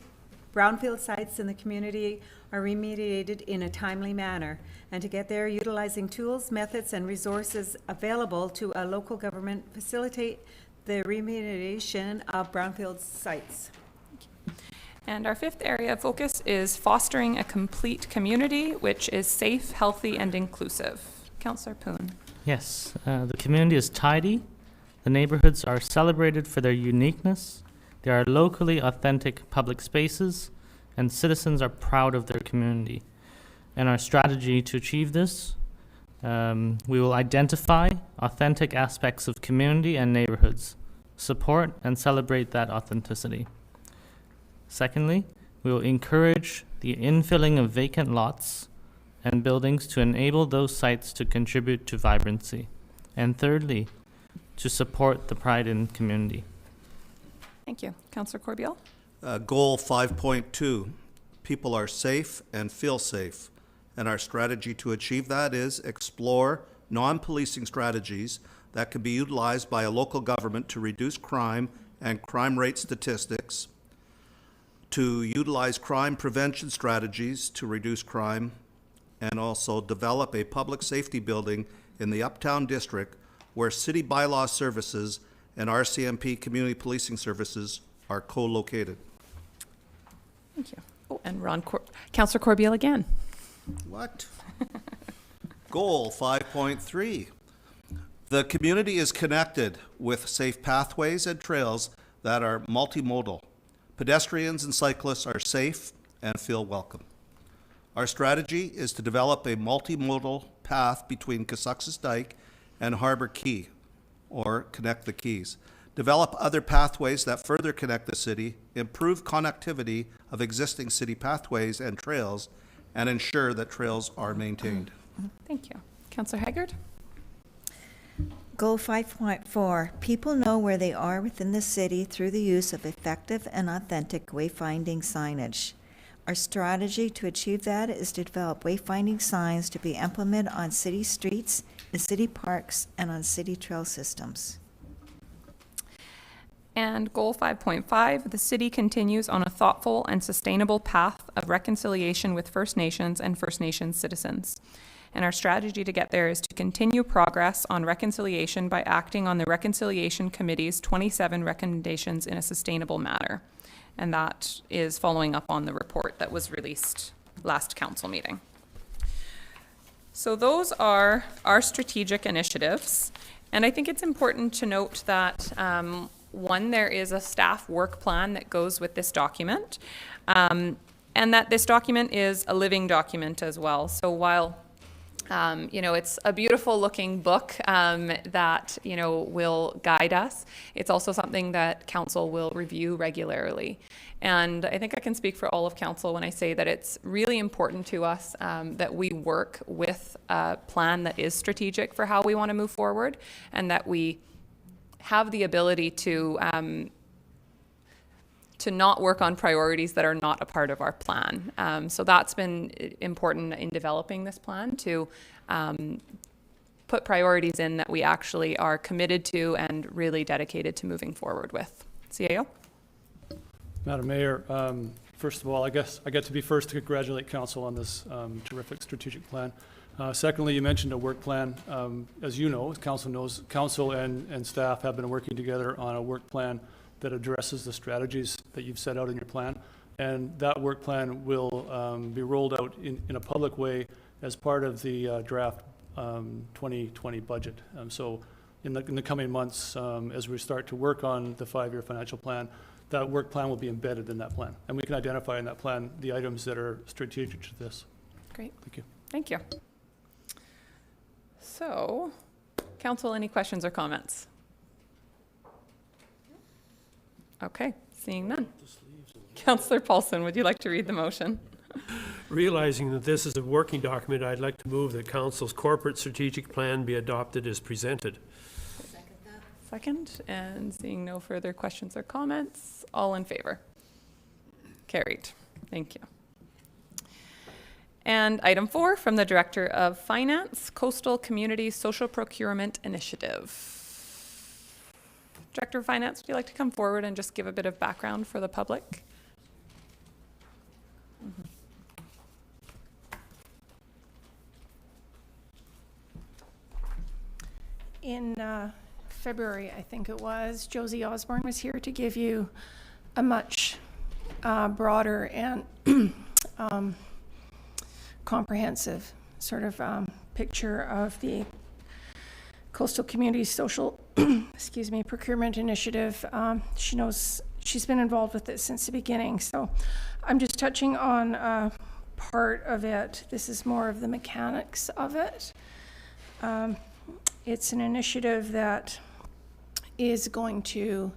brownfield sites in the community are remediated in a timely manner, and to get there, utilizing tools, methods, and resources available to a local government facilitate the remediation of brownfield sites. And our fifth area of focus is fostering a complete community, which is safe, healthy, and inclusive. Councillor Poon. Yes, the community is tidy. The neighborhoods are celebrated for their uniqueness. They are locally authentic public spaces, and citizens are proud of their community. And our strategy to achieve this, we will identify authentic aspects of community and neighborhoods, support and celebrate that authenticity. Secondly, we will encourage the infilling of vacant lots and buildings to enable those sites to contribute to vibrancy. And thirdly, to support the pride in community. Thank you. Councillor Corbeil? Goal 5.2, people are safe and feel safe. And our strategy to achieve that is explore non-policing strategies that can be utilized by a local government to reduce crime and crime rate statistics, to utilize crime prevention strategies to reduce crime, and also develop a public safety building in the Uptown District where city bylaw services and RCMP community policing services are co-located. Thank you. Oh, and Councillor Corbeil again. What? Goal 5.3. The community is connected with safe pathways and trails that are multimodal. Pedestrians and cyclists are safe and feel welcome. Our strategy is to develop a multimodal path between Cassuxus Dyke and Harbor Key, or connect the keys. Develop other pathways that further connect the city, improve connectivity of existing city pathways and trails, and ensure that trails are maintained. Thank you. Councillor Haggard? Goal 5.4, people know where they are within the city through the use of effective and authentic wayfinding signage. Our strategy to achieve that is to develop wayfinding signs to be implemented on city streets, in city parks, and on city trail systems. And goal 5.5, the city continues on a thoughtful and sustainable path of reconciliation with First Nations and First Nations citizens. And our strategy to get there is to continue progress on reconciliation by acting on the Reconciliation Committee's 27 recommendations in a sustainable manner. And that is following up on the report that was released last council meeting. So those are our strategic initiatives. And I think it's important to note that one, there is a staff work plan that goes with this document, and that this document is a living document as well. So while it's a beautiful looking book that, will guide us, it's also something that council will review regularly. And I think I can speak for all of council when I say that it's really important to us that we work with a plan that is strategic for how we want to move forward, and that we have the ability to not work on priorities that are not a part of our plan. So that's been important in developing this plan, to put priorities in that we actually are committed to and really dedicated to moving forward with. CAO? Madam Mayor, first of all, I guess I get to be first to congratulate council on this terrific strategic plan. Secondly, you mentioned a work plan. As you know, as council knows, council and staff have been working together on a work plan that addresses the strategies that you've set out in your plan. And that work plan will be rolled out in a public way as part of the draft 2020 budget. So in the coming months, as we start to work on the 5-year financial plan, that work plan will be embedded in that plan. And we can identify in that plan the items that are strategic to this. Great. Thank you. Thank you. So, council, any questions or comments? Okay, seeing none. Councillor Paulson, would you like to read the motion? Realizing that this is a working document, I'd like to move that council's corporate strategic plan be adopted as presented. Second, and seeing no further questions or comments, all in favor? Carried. Thank you. And item 4 from the Director of Finance, Coastal Community Social Procurement Initiative. Director of Finance, would you like to come forward and just give a bit of background for the public? In February, I think it was, Josie Osborne was here to give you a much broader and comprehensive sort of picture of the Coastal Community Social excuse me, Procurement Initiative. She knows, she's been involved with it since the beginning. So I'm just touching on part of it. This is more of the mechanics of it. It's an initiative that is going to,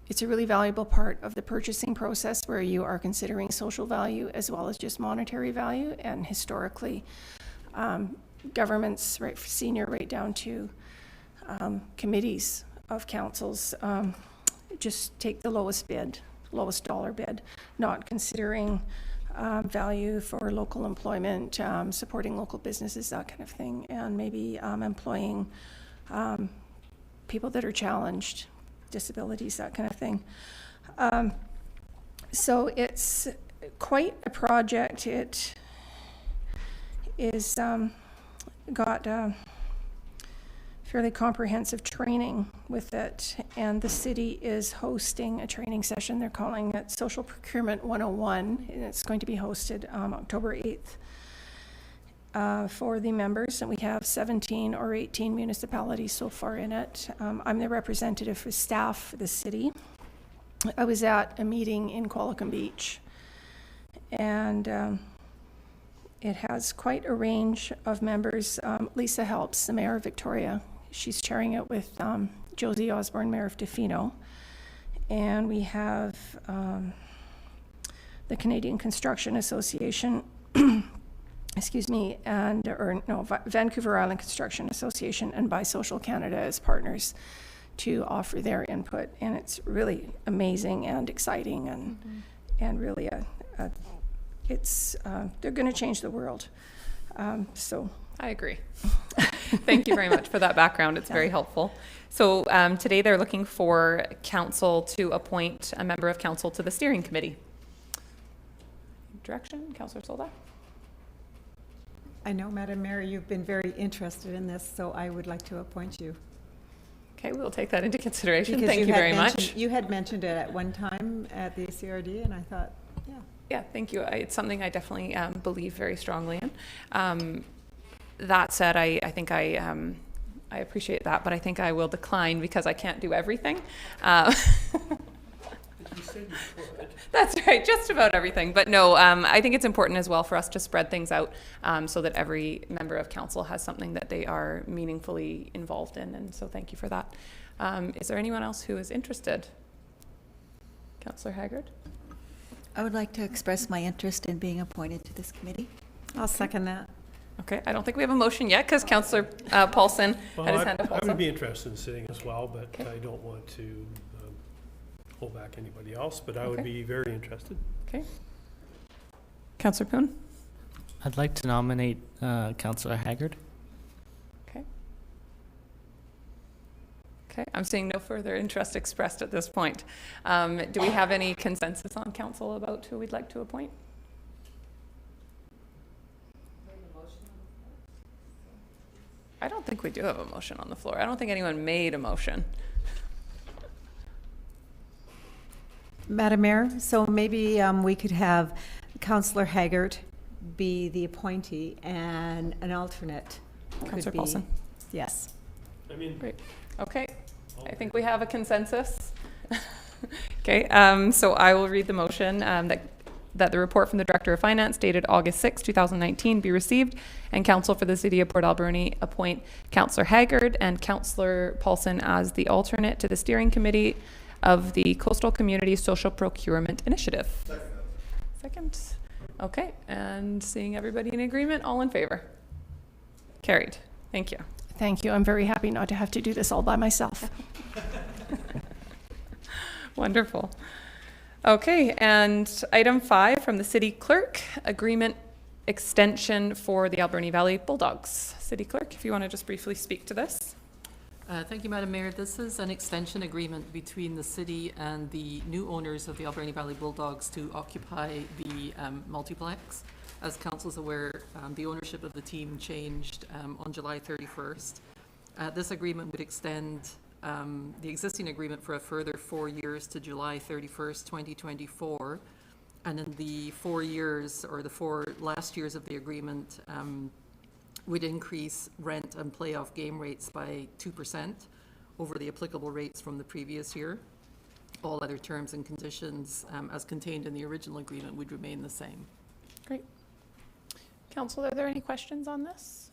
it's a really valuable part of the purchasing process where you are considering social value as well as just monetary value. And historically, governments, right, senior right down to committees of councils, just take the lowest bid, lowest dollar bid, not considering value for local employment, supporting local businesses, that kind of thing, and maybe employing people that are challenged, disabilities, that kind of thing. So it's quite a project. It is got fairly comprehensive training with it, and the city is hosting a training session. They're calling it Social Procurement 101, and it's going to be hosted October 8th for the members, and we have 17 or 18 municipalities so far in it. I'm the representative for staff for the city. I was at a meeting in Qualicum Beach, and it has quite a range of members. Lisa Helps, the mayor of Victoria. She's chairing it with Josie Osborne, mayor of Tofino. And we have the Canadian Construction Association, excuse me, and, Vancouver Island Construction Association and Bisocial Canada as partners to offer their input. And it's really amazing and exciting and really it's they're going to change the world. So I agree. Thank you very much for that background. It's very helpful. So today they're looking for council to appoint a member of council to the steering committee. Direction, Councillor Solda. I know, Madam Mayor, you've been very interested in this, so I would like to appoint you. Okay, we'll take that into consideration. Because Thank you very much. You had mentioned it at one time at the CRD, and I thought, yeah. Yeah, thank you. It's something I definitely believe very strongly in. That said, I think I appreciate that, but I think I will decline because I can't do everything. You said you could. That's right, just about everything. But no, I think it's important as well for us to spread things out so that every member of council has something that they are meaningfully involved in. And so thank you for that. Is there anyone else who is interested? Councillor Haggard? I would like to express my interest in being appointed to this committee. I'll second that. Okay, I don't think we have a motion yet because Councillor Paulson had his hand up I also. would be interested in sitting as well, but I don't want to hold back anybody else, but I would be very interested. Okay. Councillor Poon? I'd like to nominate Councillor Haggard. Okay. Okay, I'm seeing no further interest expressed at this point. Do we have any consensus on council about who we'd like to appoint? I don't think we do have a motion on the floor. I don't think anyone made a motion. Madam Mayor, so maybe we could have Councillor Haggard be the appointee and an alternate could Councillor be. Paulson? Yes. I mean, Great. Okay, I think we have a consensus. Okay, so I will read the motion that the report from the Director of Finance dated August 6, 2019 be received, and Council for the City of Port Alberni appoint Councillor Haggard and Councillor Paulson as the alternate to the steering committee of the Coastal Community Social Procurement Initiative. Second. Okay, and seeing everybody in agreement, all in favor? Carried. Thank you. Thank you. I'm very happy not to have to do this all by myself. Wonderful. Okay, and item 5 from the City Clerk, agreement extension for the Alberni Valley Bulldogs. City Clerk, if you want to just briefly speak to this. Thank you, Madam Mayor. This is an extension agreement between the city and the new owners of the Alberni Valley Bulldogs to occupy the multiplex. As council is aware, the ownership of the team changed on July 31st. This agreement would extend the existing agreement for a further 4 years to July 31st, 2024. And in the 4 years, or the 4 last years of the agreement, would increase rent and playoff game rates by 2% over the applicable rates from the previous year. All other terms and conditions as contained in the original agreement would remain the same. Great. Council, are there any questions on this?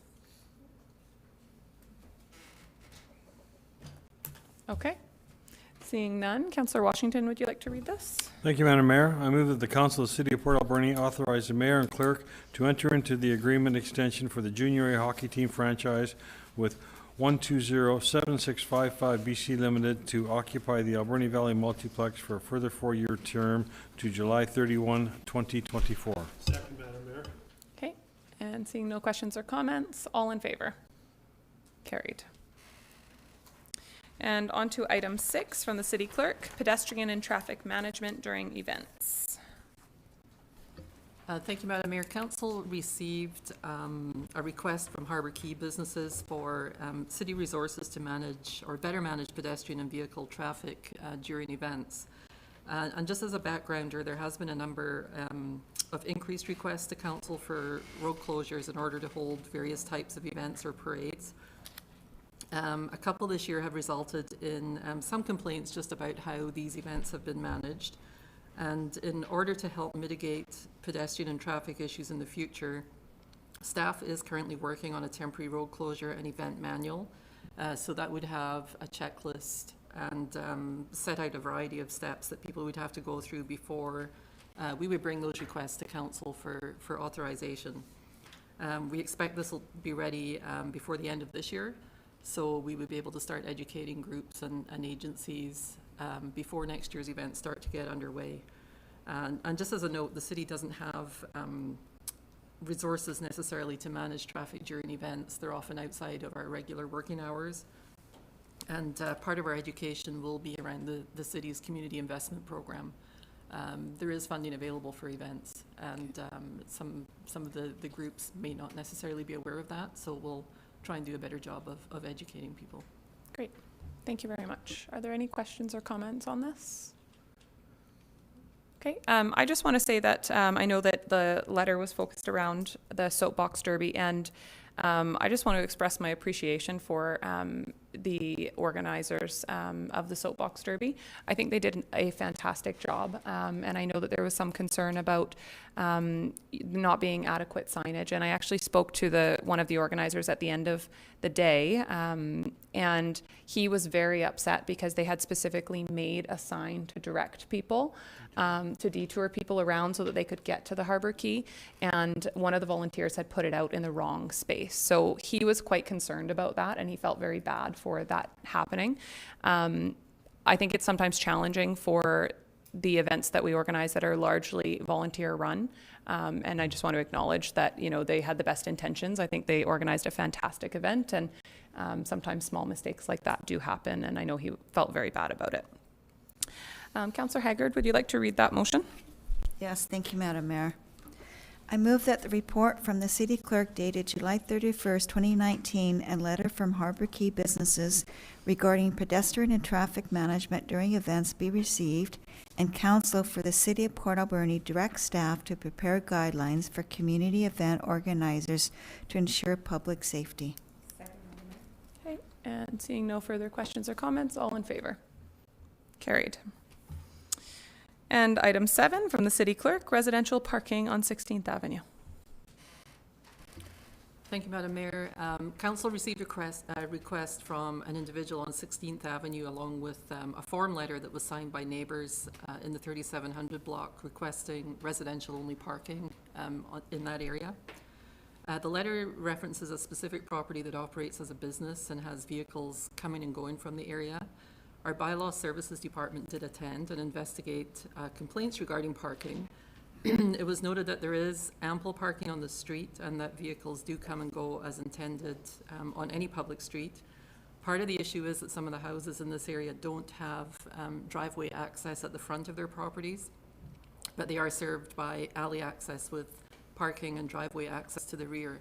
Okay. Seeing none, Councillor Washington, would you like to read this? Thank you, Madam Mayor. I move that the Council of the City of Port Alberni authorize the mayor and clerk to enter into the agreement extension for the junior A hockey team franchise with 1207655 BC Limited to occupy the Alberni Valley Multiplex for a further 4-year term to July 31, 2024. Second, Madam Mayor. Okay. And seeing no questions or comments, all in favor? Carried. And on to item 6 from the city clerk, pedestrian and traffic management during events. Thank you, Madam Mayor. Council received a request from Harbour Quay businesses for city resources to manage or better manage pedestrian and vehicle traffic during events. And just as a backgrounder, there has been a number of increased requests to council for road closures in order to hold various types of events or parades. A couple this year have resulted in some complaints just about how these events have been managed. And in order to help mitigate pedestrian and traffic issues in the future, staff is currently working on a temporary road closure and event manual. So that would have a checklist and set out a variety of steps that people would have to go through before we would bring those requests to council for authorization. We expect this will be ready before the end of this year. So we would be able to start educating groups and agencies before next year's events start to get underway. And just as a note, the city doesn't have resources necessarily to manage traffic during events. They're often outside of our regular working hours. And part of our education will be around the city's community investment program. There is funding available for events, and some of the groups may not necessarily be aware of that, so we'll try and do a better job of educating people. Great. Thank you very much. Are there any questions or comments on this? Okay. I just want to say that I know that the letter was focused around the soapbox derby, and I just want to express my appreciation for the organizers of the soapbox derby. I think they did a fantastic job, and I know that there was some concern about not being adequate signage. And I actually spoke to one of the organizers at the end of the day, and he was very upset because they had specifically made a sign to direct people, to detour people around so that they could get to the Harbour Quay. And one of the volunteers had put it out in the wrong space. So he was quite concerned about that, and he felt very bad for that happening. I think it's sometimes challenging for the events that we organize that are largely volunteer run. And I just want to acknowledge that, you know, they had the best intentions. I think they organized a fantastic event, and sometimes small mistakes like that do happen. And I know he felt very bad about it. Councillor Haggard, would you like to read that motion? Yes, thank you, Madam Mayor. I move that the report from the city clerk dated July 31st, 2019, and letter from Harbour Quay businesses regarding pedestrian and traffic management during events be received, and council for the city of Port Alberni direct staff to prepare guidelines for community event organizers to ensure public safety. Okay, and seeing no further questions or comments, all in favor? Carried. And item 7 from the city clerk, residential parking on 16th Avenue. Thank you, Madam Mayor. Council received a request from an individual on 16th Avenue along with a form letter that was signed by neighbours in the 3700 block requesting residential only parking in that area. The letter references a specific property that operates as a business and has vehicles coming and going from the area. Our bylaw services department did attend and investigate complaints regarding parking. It was noted that there is ample parking on the street and that vehicles do come and go as intended on any public street. Part of the issue is that some of the houses in this area don't have driveway access at the front of their properties, but they are served by alley access with parking and driveway access to the rear.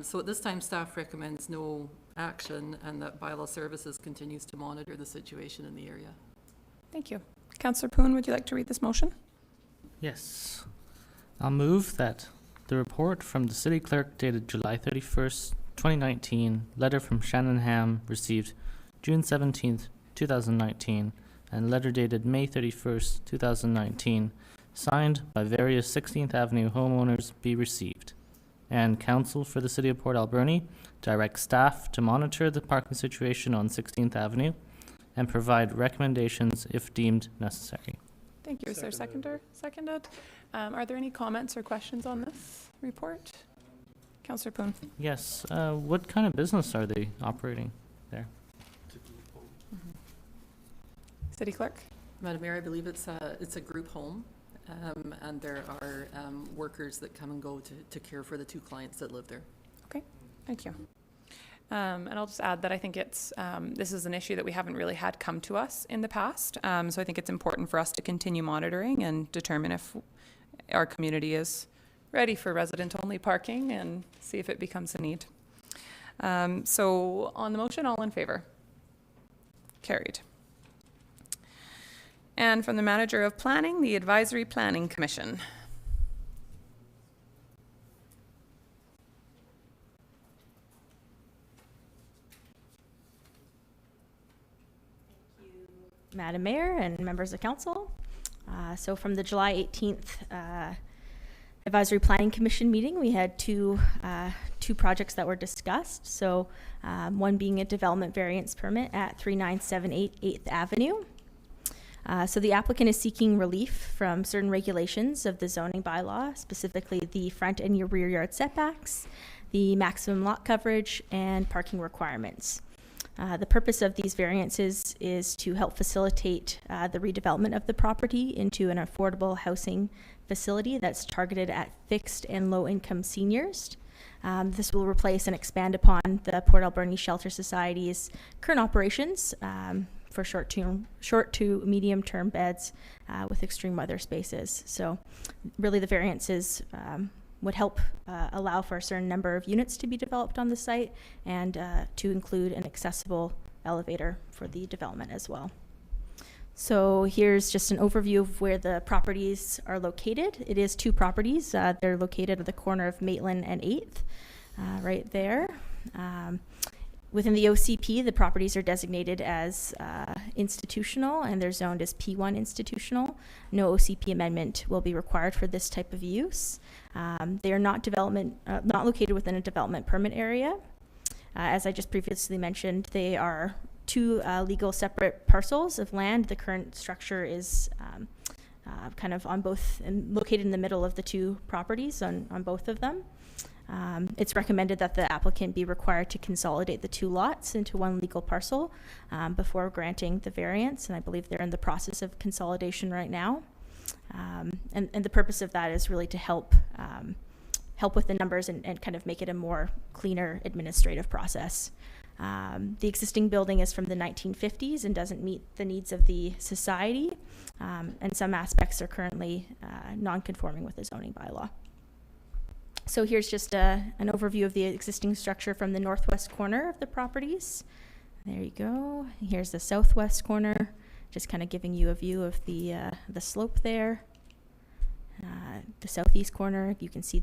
So at this time, staff recommends no action and that bylaw services continues to monitor the situation in the area. Thank you. Councillor Poon, would you like to read this motion? Yes. I'll move that the report from the city clerk dated July 31st, 2019, letter from Shannon Ham received June 17th, 2019, and letter dated May 31st, 2019, signed by various 16th Avenue homeowners be received. And council for the city of Port Alberni direct staff to monitor the parking situation on 16th Avenue and provide recommendations if deemed necessary. Thank you. Is there a seconder? Seconded. Are there any comments or questions on this report? Councillor Poon. Yes. What kind of business are they operating there? City Clerk. Madam Mayor, I believe it's a group home, and there are workers that come and go to care for the 2 clients that live there. Okay, thank you. And I'll just add that I think it's this is an issue that we haven't really had come to us in the past. So I think it's important for us to continue monitoring and determine if our community is ready for resident-only parking and see if it becomes a need. So on the motion, all in favor? Carried. And from the Manager of Planning, the Advisory Planning Commission. Madam Mayor and members of council. So from the July 18th Advisory Planning Commission meeting, we had two projects that were discussed. So one being a development variance permit at 3978 8th Avenue. So the applicant is seeking relief from certain regulations of the zoning bylaw, specifically the front and rear yard setbacks, the maximum lot coverage, and parking requirements. The purpose of these variances is to help facilitate the redevelopment of the property into an affordable housing facility that's targeted at fixed and low-income seniors. This will replace and expand upon the Port Alberni Shelter Society's current operations for short to medium-term beds with extreme weather spaces. So really the variances would help allow for a certain number of units to be developed on the site and to include an accessible elevator for the development as well. So here's just an overview of where the properties are located. It is 2 properties. They're located at the corner of Maitland and 8th, right there. Within the OCP, the properties are designated as institutional and they're zoned as P1 institutional. No OCP amendment will be required for this type of use. They are not located within a development permit area. As I just previously mentioned, they are 2 legal separate parcels of land. The current structure is kind of on both, and located in the middle of the 2 properties on both of them. It's recommended that the applicant be required to consolidate the 2 lots into 1 legal parcel before granting the variance, and I believe they're in the process of consolidation right now. And the purpose of that is really to help with the numbers and kind of make it a more cleaner administrative process. The existing building is from the 1950s and doesn't meet the needs of the society, and some aspects are currently non-conforming with the zoning bylaw. So here's just an overview of the existing structure from the northwest corner of the properties. There you go. Here's the southwest corner, just kind of giving you a view of the slope there. The southeast corner, you can see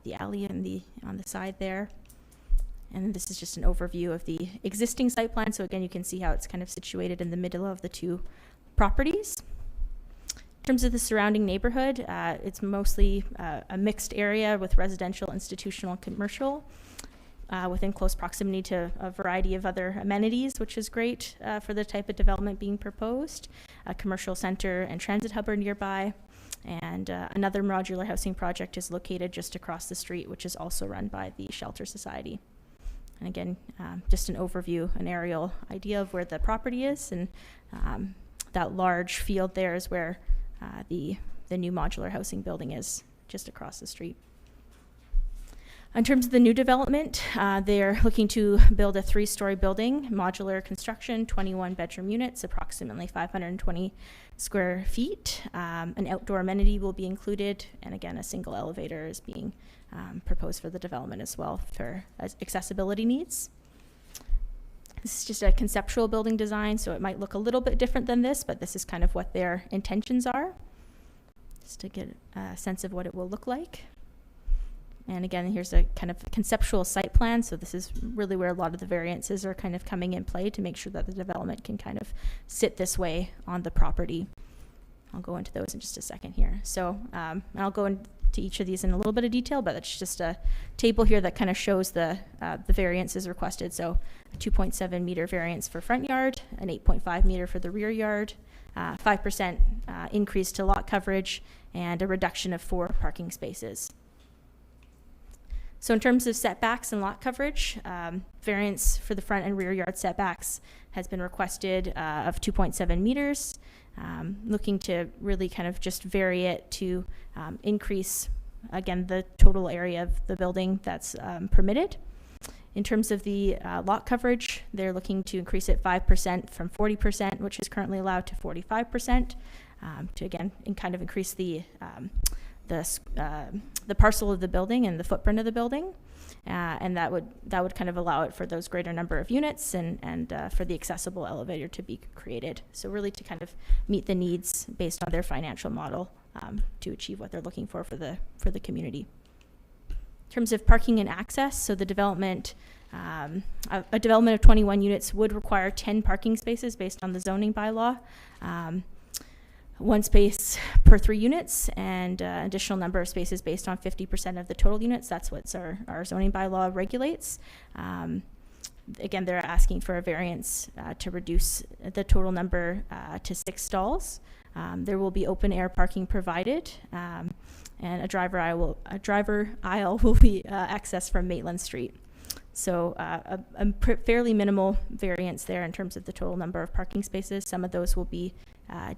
the alley on the side there. And this is just an overview of the existing site plan. So again, you can see how it's kind of situated in the middle of the 2 properties. In terms of the surrounding neighborhood, it's mostly a mixed area with residential, institutional, and commercial, within close proximity to a variety of other amenities, which is great for the type of development being proposed. A commercial center and transit hub are nearby, and another modular housing project is located just across the street, which is also run by the Shelter Society. And again, just an overview, an aerial idea of where the property is, and that large field there is where the new modular housing building is, just across the street. In terms of the new development, they're looking to build a 3-story building, modular construction, 21 bedroom units, approximately 520 square feet. An outdoor amenity will be included, and again, a single elevator is being proposed for the development as well for accessibility needs. This is just a conceptual building design, so it might look a little bit different than this, but this is kind of what their intentions are, just to get a sense of what it will look like. And again, here's a kind of conceptual site plan. So this is really where a lot of the variances are kind of coming in play to make sure that the development can kind of sit this way on the property. I'll go into those in just a second here. So I'll go into each of these in a little bit of detail, but it's just a table here that kind of shows the variances requested. So a 2.7 meter variance for front yard, an 8.5 meter for the rear yard, 5% increase to lot coverage, and a reduction of 4 parking spaces. So in terms of setbacks and lot coverage, variance for the front and rear yard setbacks has been requested of 2.7 meters, looking to really kind of just vary it to increase, again, the total area of the building that's permitted. In terms of the lot coverage, they're looking to increase it 5% from 40%, which is currently allowed, to 45%, to again, kind of increase the parcel of the building and the footprint of the building, and that would kind of allow it for those greater number of units and for the accessible elevator to be created. So really to kind of meet the needs based on their financial model to achieve what they're looking for the community. In terms of parking and access, so the development, a development of 21 units would require 10 parking spaces based on the zoning bylaw. 1 space per 3 units, and additional number of spaces based on 50% of the total units. That's what our zoning bylaw regulates. Again, they're asking for a variance to reduce the total number to 6 stalls. There will be open air parking provided, and a driver aisle will be accessed from Maitland Street. So a fairly minimal variance there in terms of the total number of parking spaces. Some of those will be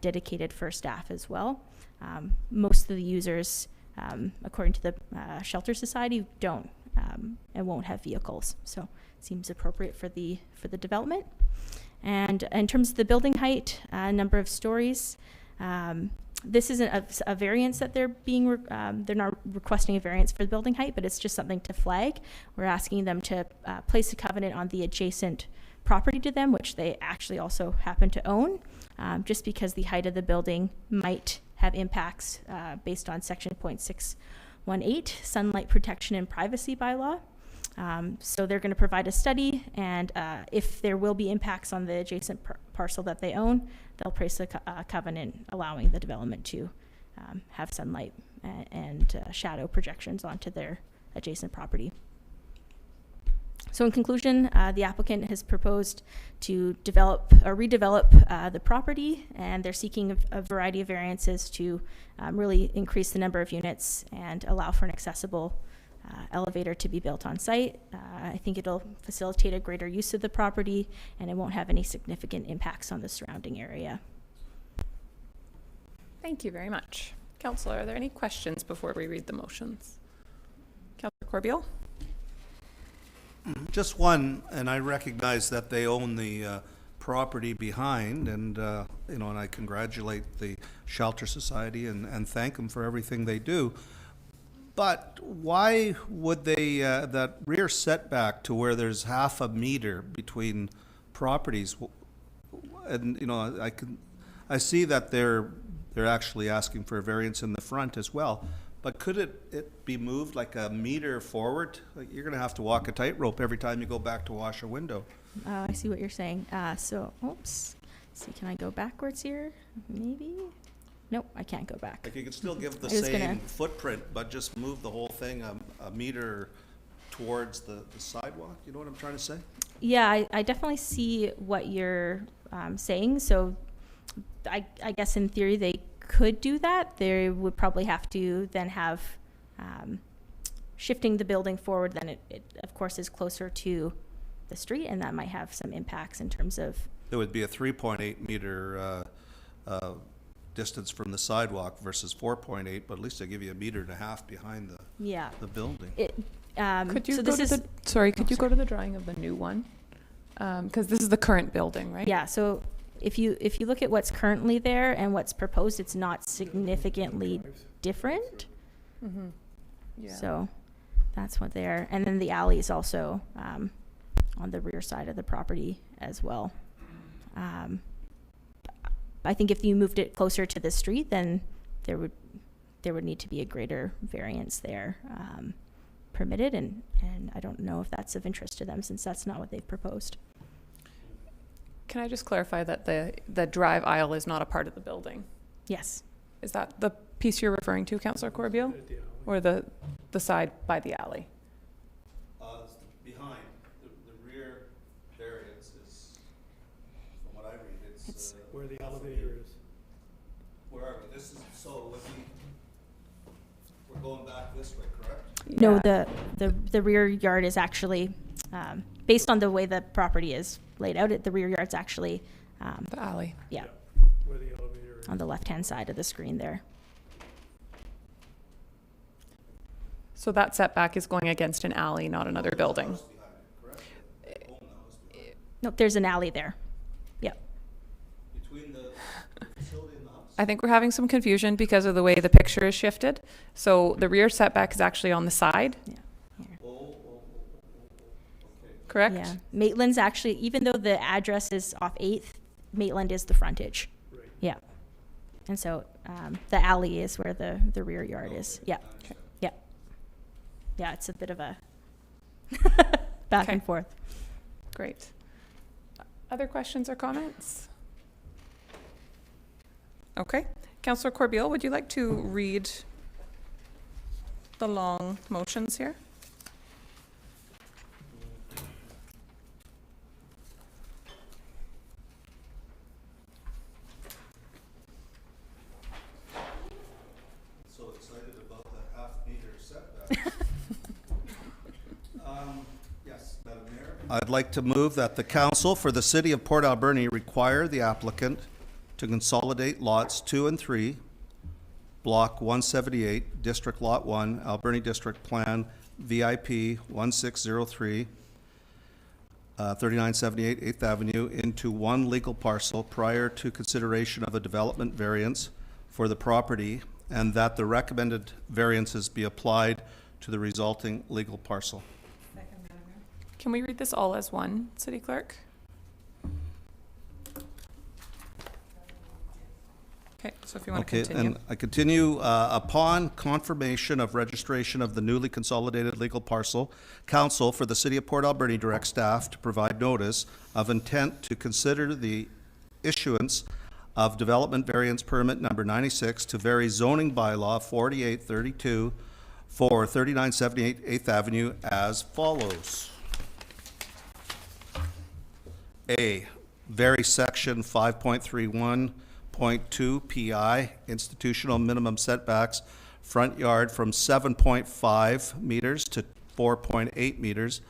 dedicated for staff as well. Most of the users, according to the Shelter Society, don't and won't have vehicles. So it seems appropriate for the development. And in terms of the building height, number of stories, this isn't a variance that they're not requesting a variance for the building height, but it's just something to flag. We're asking them to place a covenant on the adjacent property to them, which they actually also happen to own, just because the height of the building might have impacts based on section 0.618, sunlight protection and privacy bylaw. So they're going to provide a study, and if there will be impacts on the adjacent parcel that they own, they'll place a covenant allowing the development to have sunlight and shadow projections onto their adjacent property. So in conclusion, the applicant has proposed to develop or redevelop the property, and they're seeking a variety of variances to really increase the number of units and allow for an accessible elevator to be built on site. I think it'll facilitate a greater use of the property, and it won't have any significant impacts on the surrounding area. Thank you very much. Councillor, are there any questions before we read the motions? Councillor Corbeil? Just one, and I recognize that they own the property behind, and and I congratulate the Shelter Society and thank them for everything they do. But why would they that rear setback to where there's half a meter between properties? And I see that they're actually asking for a variance in the front as well. But could it be moved like a meter forward? Like you're going to have to walk a tightrope every time you go back to wash a window. I see what you're saying. So, oops. Let's see, can I go backwards here? Maybe? Nope, I can't go back. Like you could still give the same footprint, but just move the whole thing a meter towards the sidewalk. You know what I'm trying to say? Yeah, I definitely see what you're saying. So I guess in theory they could do that. They would probably have to then have shifting the building forward. Then it of course is closer to the street, and that might have some impacts in terms of. It would be a 3.8 meter distance from the sidewalk versus 4.8, but at least they give you a meter and a half behind the building. Could you so go this to is, the, sorry, could you go to the drawing of the new one? Because this is the current building, right? yeah, so if you look at what's currently there and what's proposed, it's not significantly different. Mm-hmm. Yeah. So that's what they're, and then the alley is also on the rear side of the property as well. I think if you moved it closer to the street, then there would need to be a greater variance there permitted, and I don't know if that's of interest to them since that's not what they've proposed. Can I just clarify that the drive aisle is not a part of the building? Yes. Is that the piece you're referring to, Councillor Corbeil? Or the side by the alley? Behind, the rear variance is, from what I read, it's Where the elevator is. where are we? This is, so we're going back this way, correct? No, Yeah. the rear yard is actually, based on the way the property is laid out, the rear yard's actually, The alley. yeah, Where the elevator is. on the left-hand side of the screen there. So that setback is going against an alley, not another building. Nope, there's an alley there. Yep. Between the facility and the house? I think we're having some confusion because of the way the picture is shifted. So the rear setback is actually on the side, correct? Yeah. Maitland's actually, even though the address is off 8th, Maitland is the frontage. Right. Yeah. And so the alley is where the rear yard is. Yeah. Okay. Yeah. Yeah, it's a bit of a back and forth. Great. Other questions or comments? Okay. Councillor Corbeil, would you like to read the long motions here? So excited about the half-meter setback. Yes, Madam Mayor. I'd like to move that the council for the city of Port Alberni require the applicant to consolidate lots 2 and 3, block 178, District Lot 1, Alberni District Plan, VIP 1603, 3978 8th Avenue, into one legal parcel prior to consideration of a development variance for the property, and that the recommended variances be applied to the resulting legal parcel. Can we read this all as one, City Clerk? Okay, so if you want to continue. And I continue, upon confirmation of registration of the newly consolidated legal parcel, council for the city of Port Alberni directs staff to provide notice of intent to consider the issuance of development variance permit number 96 to vary zoning bylaw 4832 for 3978 8th Avenue as follows. A, vary section 5.31.2 PI, institutional minimum setbacks, front yard from 7.5 meters to 4.8 meters,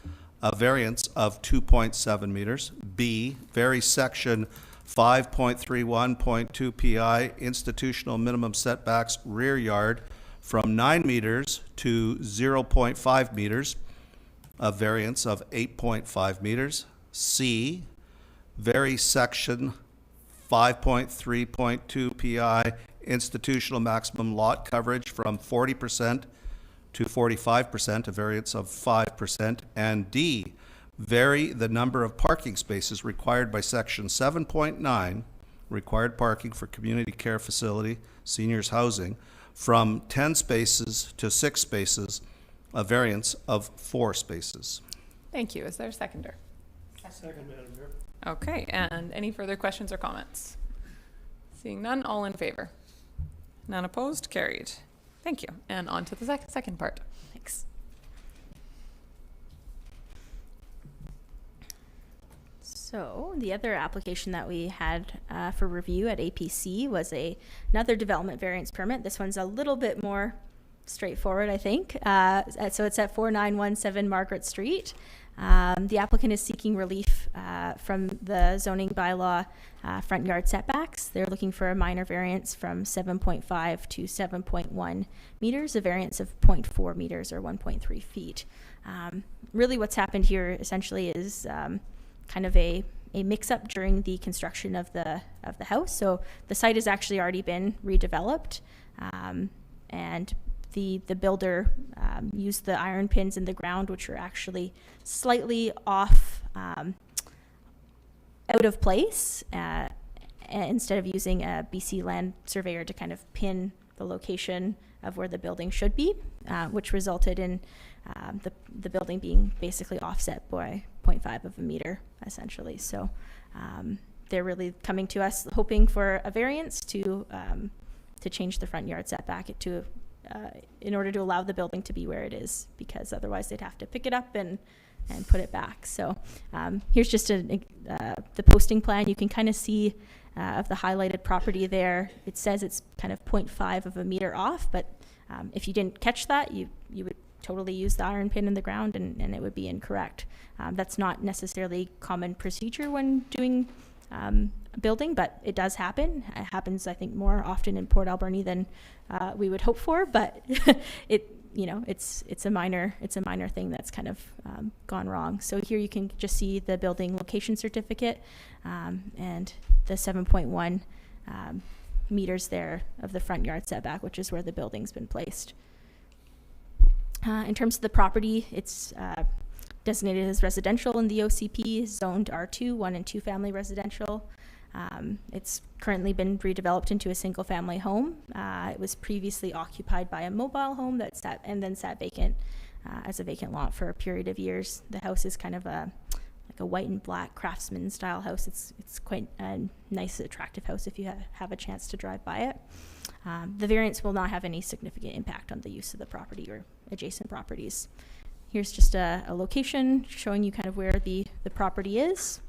a variance of 2.7 meters. B, vary section 5.31.2 PI, institutional minimum setbacks, rear yard from 9 meters to 0.5 meters, a variance of 8.5 meters. C, vary section 5.3.2 PI, institutional maximum lot coverage from 40% to 45%, a variance of 5%. And D, vary the number of parking spaces required by section 7.9, required parking for community care facility, seniors housing, from 10 spaces to 6 spaces, a variance of 4 spaces. Thank you. Is there a seconder? Second, Madam Mayor. Okay, and any further questions or comments? Seeing none, all in favor? None opposed? Carried. Thank you. And on to the second part. Thanks. So the other application that we had for review at APC was another development variance permit. This one's a little bit more straightforward, I think. So it's at 4917 Margaret Street. The applicant is seeking relief from the zoning bylaw front yard setbacks. They're looking for a minor variance from 7.5 to 7.1 meters, a variance of 0.4 meters or 1.3 feet. Really what's happened here essentially is kind of a mix-up during the construction of the house. So the site has actually already been redeveloped, and the builder used the iron pins in the ground, which were actually slightly off, out of place, instead of using a BC land surveyor to kind of pin the location of where the building should be, which resulted in the building being basically offset by 0.5 of a meter, essentially. So they're really coming to us hoping for a variance to change the front yard setback in order to allow the building to be where it is, because otherwise they'd have to pick it up and put it back. So here's just the posting plan. You can kind of see of the highlighted property there. It says it's kind of 0.5 of a meter off, but if you didn't catch that, you would totally use the iron pin in the ground and it would be incorrect. That's not necessarily common procedure when doing building, but it does happen. It happens, I think, more often in Port Alberni than we would hope for, but it's a minor thing that's kind of gone wrong. So here you can just see the building location certificate and the 7.1 meters there of the front yard setback, which is where the building's been placed. In terms of the property, it's designated as residential in the OCP, zoned R2, 1 and 2 family residential. It's currently been redeveloped into a single family home. It was previously occupied by a mobile home that sat vacant as a vacant lot for a period of years. The house is kind of like a white and black craftsman style house. It's quite a nice, attractive house if you have a chance to drive by it. The variance will not have any significant impact on the use of the property or adjacent properties. Here's just a location showing you kind of where the property is.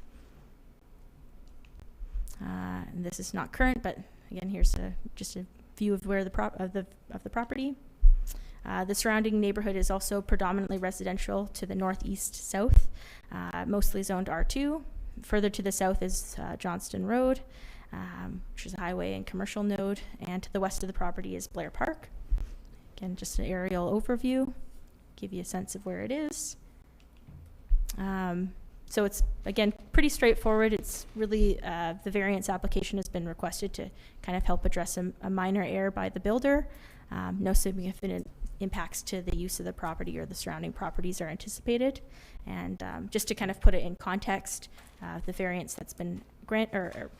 And this is not current, but again, here's just a view of where the property. The surrounding neighborhood is also predominantly residential to the northeast south, mostly zoned R2. Further to the south is Johnston Road, which is a highway and commercial node, and to the west of the property is Blair Park. Again, just an aerial overview, give you a sense of where it is. So it's, again, pretty straightforward. It's really, the variance application has been requested to kind of help address a minor error by the builder. No significant impacts to the use of the property or the surrounding properties are anticipated. And just to kind of put it in context, the variance that's been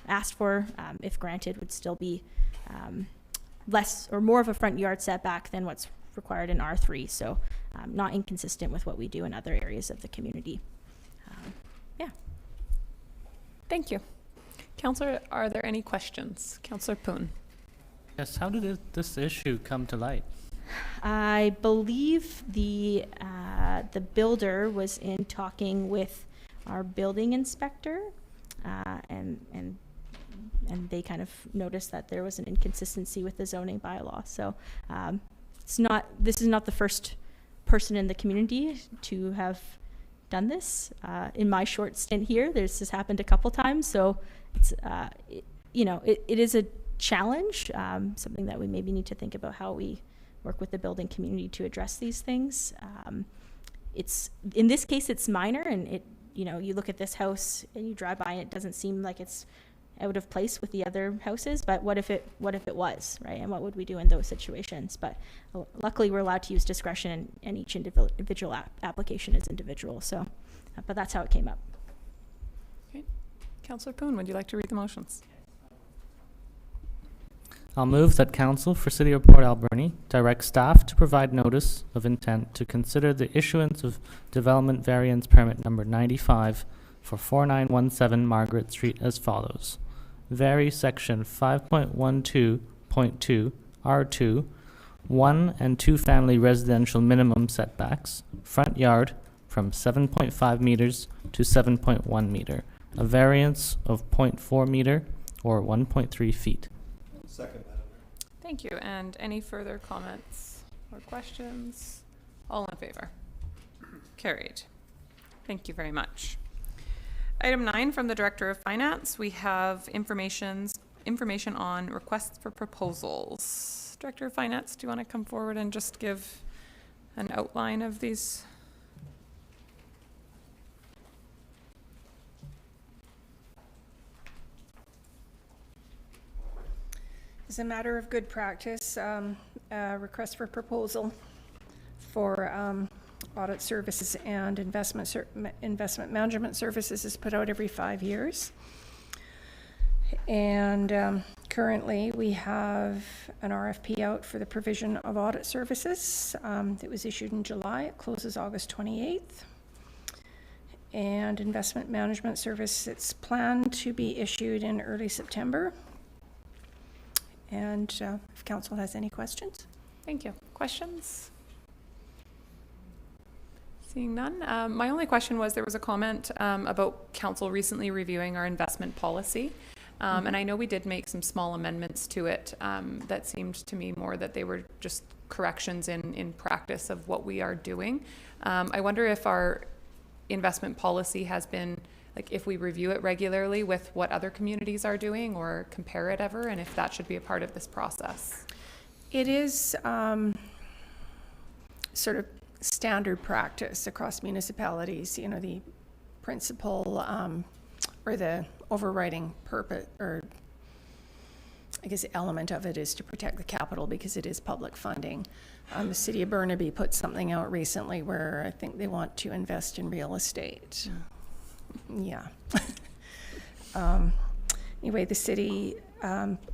asked for, if granted, would still be less or more of a front yard setback than what's required in R3. So not inconsistent with what we do in other areas of the community. Yeah. Thank you. Councillor, are there any questions? Councillor Poon. Yes, how did this issue come to light? I believe the builder was in talking with our building inspector, and they kind of noticed that there was an inconsistency with the zoning bylaw. So this is not the first person in the community to have done this. In my short stint here, this has happened a couple times. So it's it is a challenge, something that we maybe need to think about how we work with the building community to address these things. It's, in this case, it's minor, and you look at this house and you drive by and it doesn't seem like it's out of place with the other houses, but what if it was, right? And what would we do in those situations? But luckily we're allowed to use discretion, and each individual application is individual. So, but that's how it came up. Okay. Councillor Poon, would you like to read the motions? I'll move that Council for City of Port Alberni direct staff to provide notice of intent to consider the issuance of Development Variance Permit number 95 for 4917 Margaret Street as follows. Vary section 5.12.2 R2 1 and 2 family residential minimum setbacks, front yard from 7.5 meters to 7.1 meter, a variance of 0.4 meter or 1.3 feet. Second. Thank you. And any further comments or questions? All in favor? Carried. Thank you very much. Item 9 from the Director of Finance, we have information on requests for proposals. Director of Finance, do you want to come forward and just give an outline of these? As a matter of good practice, a request for proposal for audit services and investment management services is put out every 5 years. And currently we have an RFP out for the provision of audit services. It was issued in July. It closes August 28th. And investment management service, it's planned to be issued in early September. And if council has any questions. Thank you. Questions? Seeing none. My only question was, there was a comment about council recently reviewing our investment policy. And I know we did make some small amendments to it that seemed to me more that they were just corrections in practice of what we are doing. I wonder if our investment policy has been, like, if we review it regularly with what other communities are doing or compare it ever, and if that should be a part of this process. It is sort of standard practice across municipalities. You know, the principal or the overriding purpose, or I guess element of it, is to protect the capital because it is public funding. The city of Burnaby put something out recently where I think they want to invest in real estate. Yeah. Anyway, the city,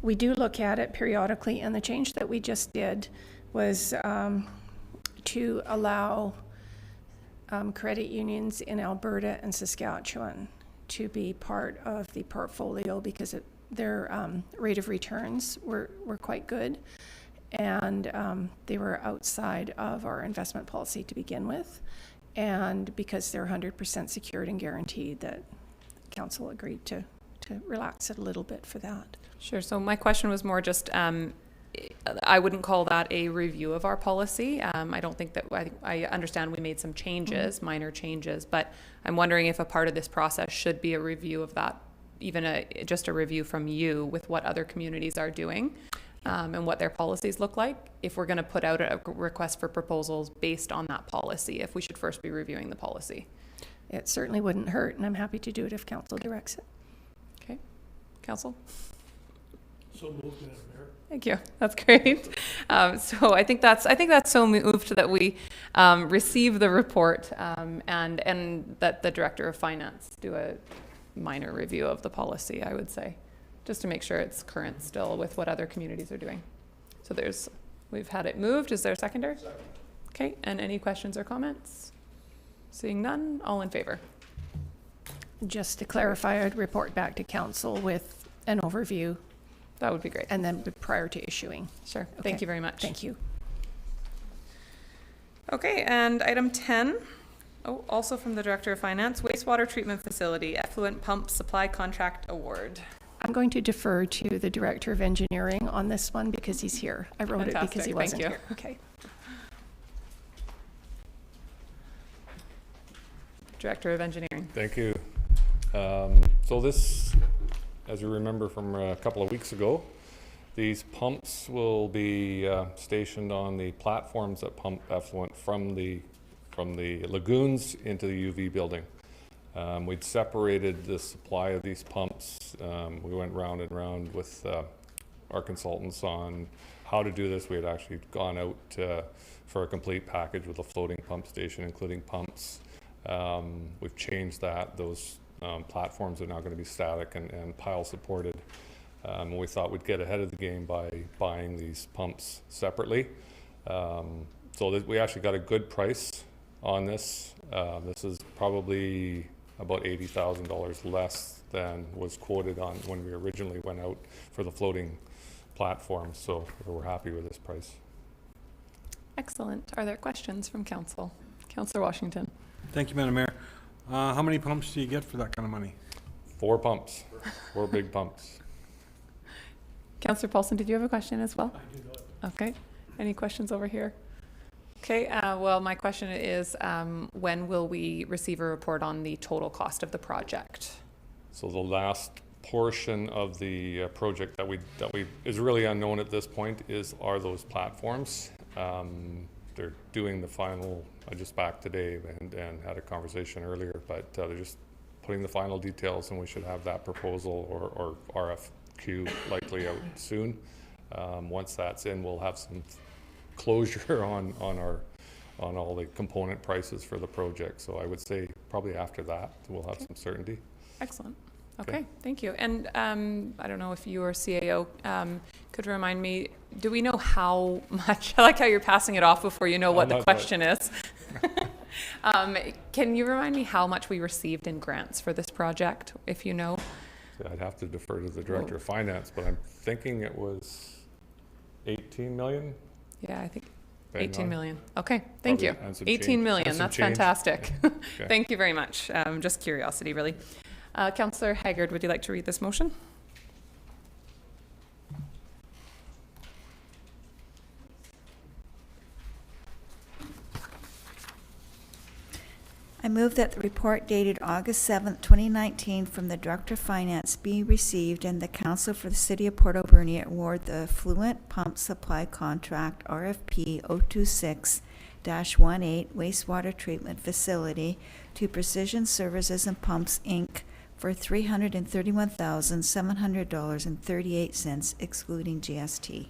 we do look at it periodically, and the change that we just did was to allow credit unions in Alberta and Saskatchewan to be part of the portfolio because their rate of returns were quite good, and they were outside of our investment policy to begin with. And because they're 100% secured and guaranteed, that council agreed to relax it a little bit for that. Sure. So my question was more just, I wouldn't call that a review of our policy. I don't think that, I understand we made some changes, minor changes, but I'm wondering if a part of this process should be a review of that, even just a review from you with what other communities are doing. And what their policies look like, if we're going to put out a request for proposals based on that policy, if we should first be reviewing the policy. It certainly wouldn't hurt, and I'm happy to do it if council directs it. Okay. Council? So moved, Madam Mayor. Thank you. That's great. So I think that's so moved that we receive the report and that the Director of Finance do a minor review of the policy, I would say, just to make sure it's current still with what other communities are doing. So we've had it moved. Is there a seconder? Second. Okay, and any questions or comments? Seeing none, all in favor? Just to clarify, I'd report back to council with an overview. That would be great. And then prior to issuing. Sure, Okay. Thank you very much. Thank you. Okay, and item 10, also from the Director of Finance, wastewater treatment facility, effluent pump supply contract award. I'm going to defer to the Director of Engineering on this one because he's here. I wrote it because he wasn't here. Okay. Director of Engineering. Thank you. So this, as you remember from a couple of weeks ago, these pumps will be stationed on the platforms that pump effluent from the lagoons into the UV building. We'd separated the supply of these pumps. We went round and round with our consultants on how to do this. We had actually gone out for a complete package with a floating pump station, including pumps. We've changed that. Those platforms are now going to be static and pile supported. We thought we'd get ahead of the game by buying these pumps separately. So we actually got a good price on this. This is probably about $80,000 less than was quoted on when we originally went out for the floating platform. So we're happy with this price. Excellent. Are there questions from council? Councillor Washington. Thank you, Madam Mayor. How many pumps do you get for that kind of money? 4 pumps, 4 big pumps. Councillor Paulson, did you have a question as well? I do not. Okay. Any questions over here? Okay, well, my question is, when will we receive a report on the total cost of the project? So the last portion of the project that we is really unknown at this point are those platforms. They're doing the final, I just back today and had a conversation earlier, but they're just putting the final details, and we should have that proposal or RFQ likely out soon. Once that's in, we'll have some closure on all the component prices for the project. So I would say probably after that we'll have some certainty. Excellent. Okay, thank you. And I don't know if you or CAO could remind me, do we know how much, I like how you're passing it off before you know what the question is. Can you remind me how much we received in grants for this project, if you know? I'd have to defer to the Director of Finance, but I'm thinking it was 18 million. Yeah, I think 18 million. Okay, thank you. 18 million, that's change. Fantastic. Okay. Thank you very much. Just curiosity, really. Councillor Haggard, would you like to read this motion? I move that the report dated August 7th, 2019 from the Director of Finance be received and the Council for the City of Port Alberni award the Fluent Pump Supply Contract RFP 026-18 wastewater treatment facility to Precision Services and Pumps, Inc. for $331,700.38 excluding GST.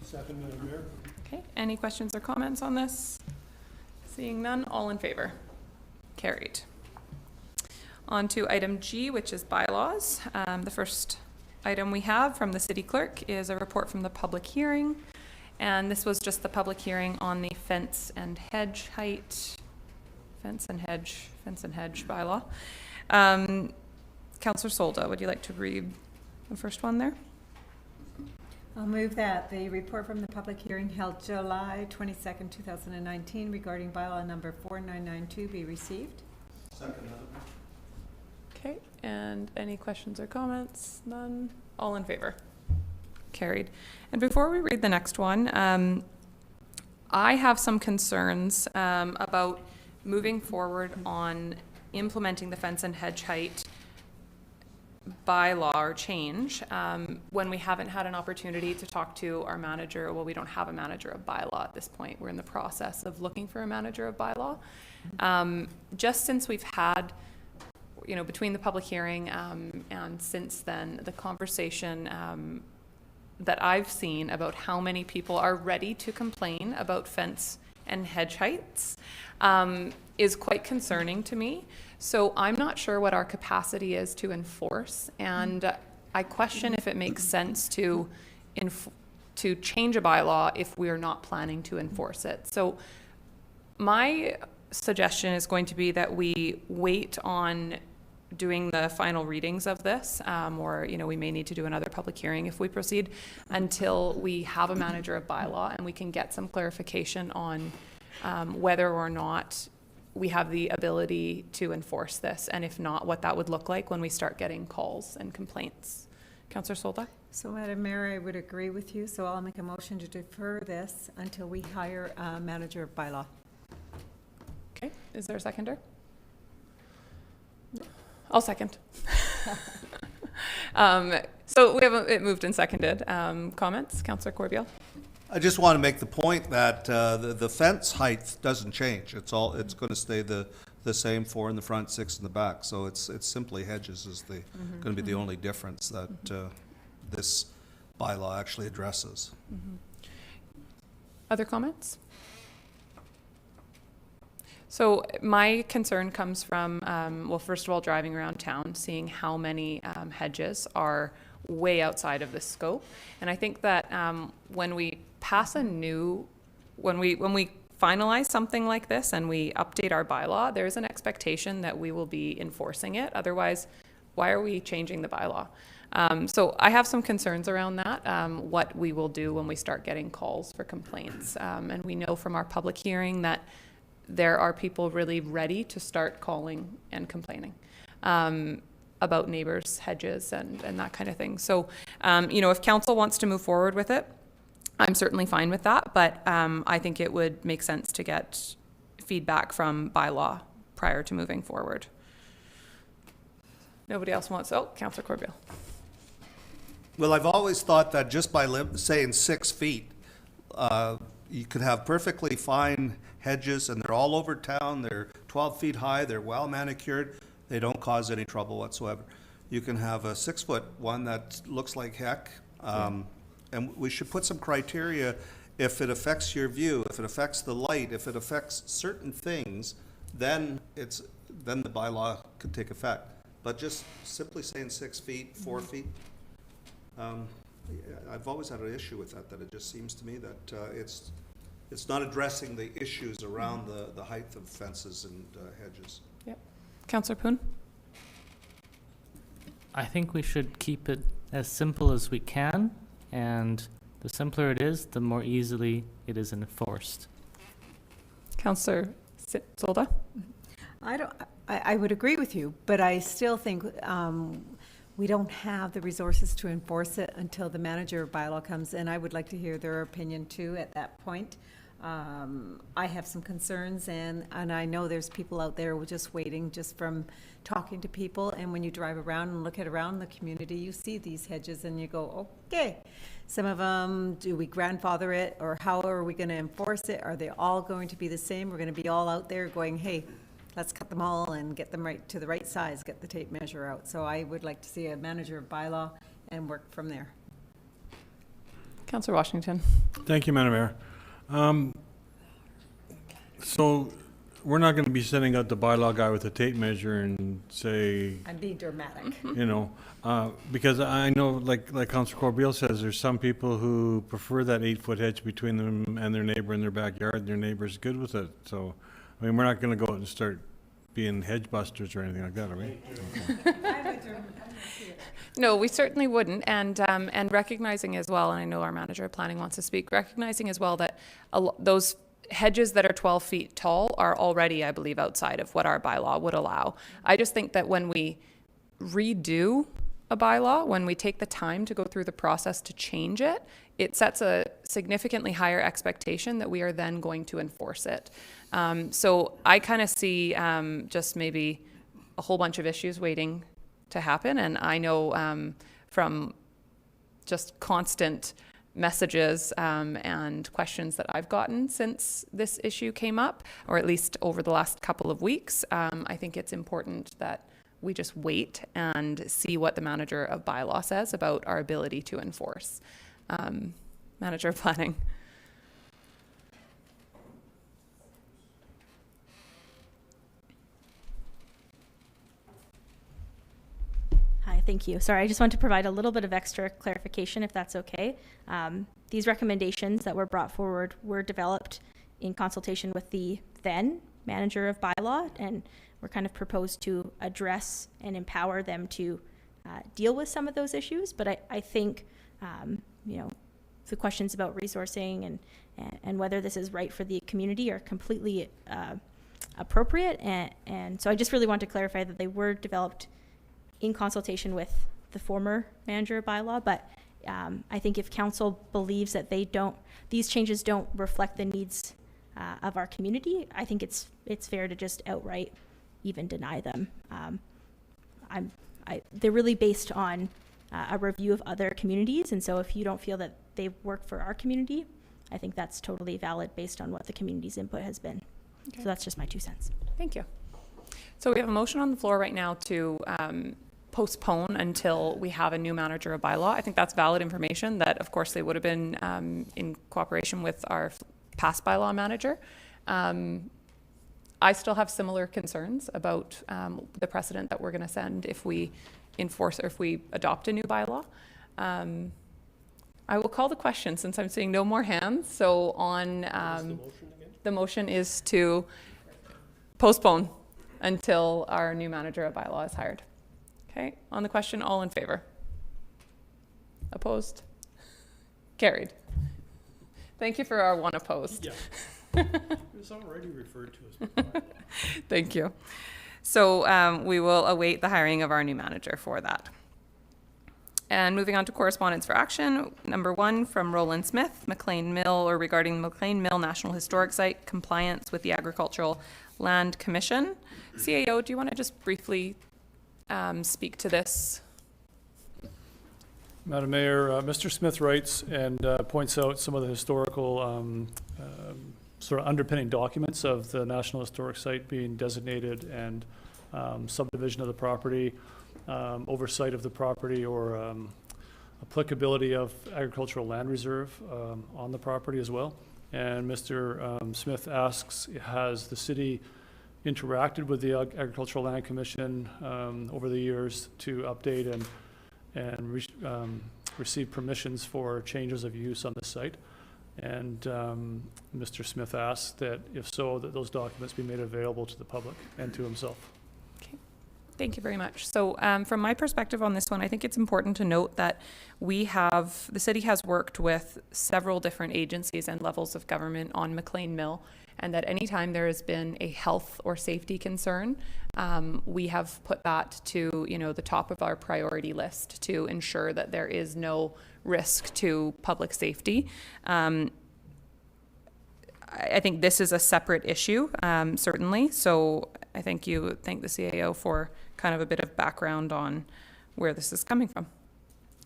Second, Madam Mayor. Okay, any questions or comments on this? Seeing none, all in favor? Carried. On to item G, which is bylaws. The first item we have from the city clerk is a report from the public hearing. And this was just the public hearing on the fence and hedge height, fence and hedge bylaw. Councillor Solda, would you like to read the first one there? I'll move that the report from the public hearing held July 22nd, 2019 regarding bylaw number 4992 be received. Second. Okay, and any questions or comments? None? All in favor? Carried. And before we read the next one, I have some concerns about moving forward on implementing the fence and hedge height bylaw or change when we haven't had an opportunity to talk to our manager. Well, we don't have a manager of bylaw at this point. We're in the process of looking for a manager of bylaw. Just since we've had, between the public hearing and since then, the conversation that I've seen about how many people are ready to complain about fence and hedge heights is quite concerning to me. So I'm not sure what our capacity is to enforce, and I question if it makes sense to change a bylaw if we're not planning to enforce it. So my suggestion is going to be that we wait on doing the final readings of this, or we may need to do another public hearing if we proceed, until we have a manager of bylaw and we can get some clarification on whether or not we have the ability to enforce this, and if not, what that would look like when we start getting calls and complaints. Councillor Solda? So, Madam Mayor, I would agree with you, so I'll make a motion to defer this until we hire a manager of bylaw. Okay, is there a seconder? I'll second. So we have it moved and seconded. Comments? Councillor Corbeil? I just want to make the point that the fence height doesn't change. It's going to stay the same, 4 in the front, 6 in the back. So it's simply hedges is going to be the only difference that this bylaw actually addresses. Other comments? So my concern comes from, well, first of all, driving around town, seeing how many hedges are way outside of the scope. And I think that when we pass when we finalize something like this and we update our bylaw, there's an expectation that we will be enforcing it. Otherwise, why are we changing the bylaw? So I have some concerns around that, what we will do when we start getting calls for complaints. And we know from our public hearing that there are people really ready to start calling and complaining about neighbors' hedges and that kind of thing. So, if council wants to move forward with it, I'm certainly fine with that, but I think it would make sense to get feedback from bylaw prior to moving forward. Nobody else wants, oh, Councillor Corbeil. Well, I've always thought that just by saying 6 feet, you could have perfectly fine hedges, and they're all over town. They're 12 feet high. They're well manicured. They don't cause any trouble whatsoever. You can have a 6-foot one that looks like heck, and we should put some criteria. If it affects your view, if it affects the light, if it affects certain things, then the bylaw could take effect. But just simply saying 6 feet, 4 feet. I've always had an issue with that it just seems to me that it's not addressing the issues around the height of fences and hedges. Yep. Councillor Poon? I think we should keep it as simple as we can, and the simpler it is, the more easily it is enforced. Councillor Solda? I would agree with you, but I still think we don't have the resources to enforce it until the manager bylaw comes in. I would like to hear their opinion too at that point. I have some concerns, and I know there's people out there who are just waiting just from talking to people, and when you drive around and look at around the community, you see these hedges and you go, okay. Some of them, do we grandfather it, or how are we going to enforce it? Are they all going to be the same? We're going to be all out there going, hey, let's cut them all and get them right to the right size, get the tape measure out. So I would like to see a manager of bylaw and work from there. Councillor Washington? Thank you, Madam Mayor. So we're not going to be sending out the bylaw guy with a tape measure and say, I'm being dramatic. you know, because I know, like Councillor Corbeil says, there's some people who prefer that 8-foot hedge between them and their neighbor in their backyard, and their neighbor's good with it. So, I mean, we're not going to go out and start being hedge busters or anything like that, are we? Okay. No, we certainly wouldn't, and recognizing as well, and I know our manager of planning wants to speak, recognizing as well that those hedges that are 12 feet tall are already, I believe, outside of what our bylaw would allow. I just think that when we redo a bylaw, when we take the time to go through the process to change it, it sets a significantly higher expectation that we are then going to enforce it. So I kind of see just maybe a whole bunch of issues waiting to happen. And I know from just constant messages and questions that I've gotten since this issue came up, or at least over the last couple of weeks, I think it's important that we just wait and see what the manager of bylaw says about our ability to enforce. Manager of planning. Hi, thank you. Sorry, I just want to provide a little bit of extra clarification, if that's okay. These recommendations that were brought forward were developed in consultation with the then manager of bylaw, and were kind of proposed to address and empower them to deal with some of those issues. But I think, you know, the questions about resourcing and whether this is right for the community are completely appropriate. And so I just really want to clarify that they were developed in consultation with the former manager of bylaw, but I think if council believes that these changes don't reflect the needs of our community, I think it's fair to just outright even deny them. They're really based on a review of other communities, and so if you don't feel that they work for our community, I think that's totally valid based on what the community's input has been. Okay. So that's just my 2 cents. Thank you. So we have a motion on the floor right now to postpone until we have a new manager of bylaw. I think that's valid information that, of course, they would have been in cooperation with our past bylaw manager. I still have similar concerns about the precedent that we're going to send if we enforce or if we adopt a new bylaw. I will call the question since I'm seeing no more hands. So on the motion is to postpone until our new manager of bylaw is hired. Okay, on the question, all in favor? Opposed? Carried. Thank you for our one opposed. Yeah. It's already referred to as bylaw. Thank you. So we will await the hiring of our new manager for that. And moving on to correspondence for action, number 1 from Roland Smith, McLean Mill, or regarding McLean Mill National Historic Site compliance with the Agricultural Land Commission. CAO, do you want to just briefly speak to this? Madam Mayor, Mr. Smith writes and points out some of the historical sort of underpinning documents of the National Historic Site being designated and subdivision of the property, oversight of the property, or applicability of agricultural land reserve on the property as well. And Mr. Smith asks, has the city interacted with the Agricultural Land Commission over the years to update and receive permissions for changes of use on the site? And Mr. Smith asks that if so, that those documents be made available to the public and to himself. Okay, thank you very much. So from my perspective on this one, I think it's important to note that the city has worked with several different agencies and levels of government on McLean Mill, and that anytime there has been a health or safety concern, we have put that to the top of our priority list to ensure that there is no risk to public safety. I think this is a separate issue, certainly. So I thank the CAO for kind of a bit of background on where this is coming from.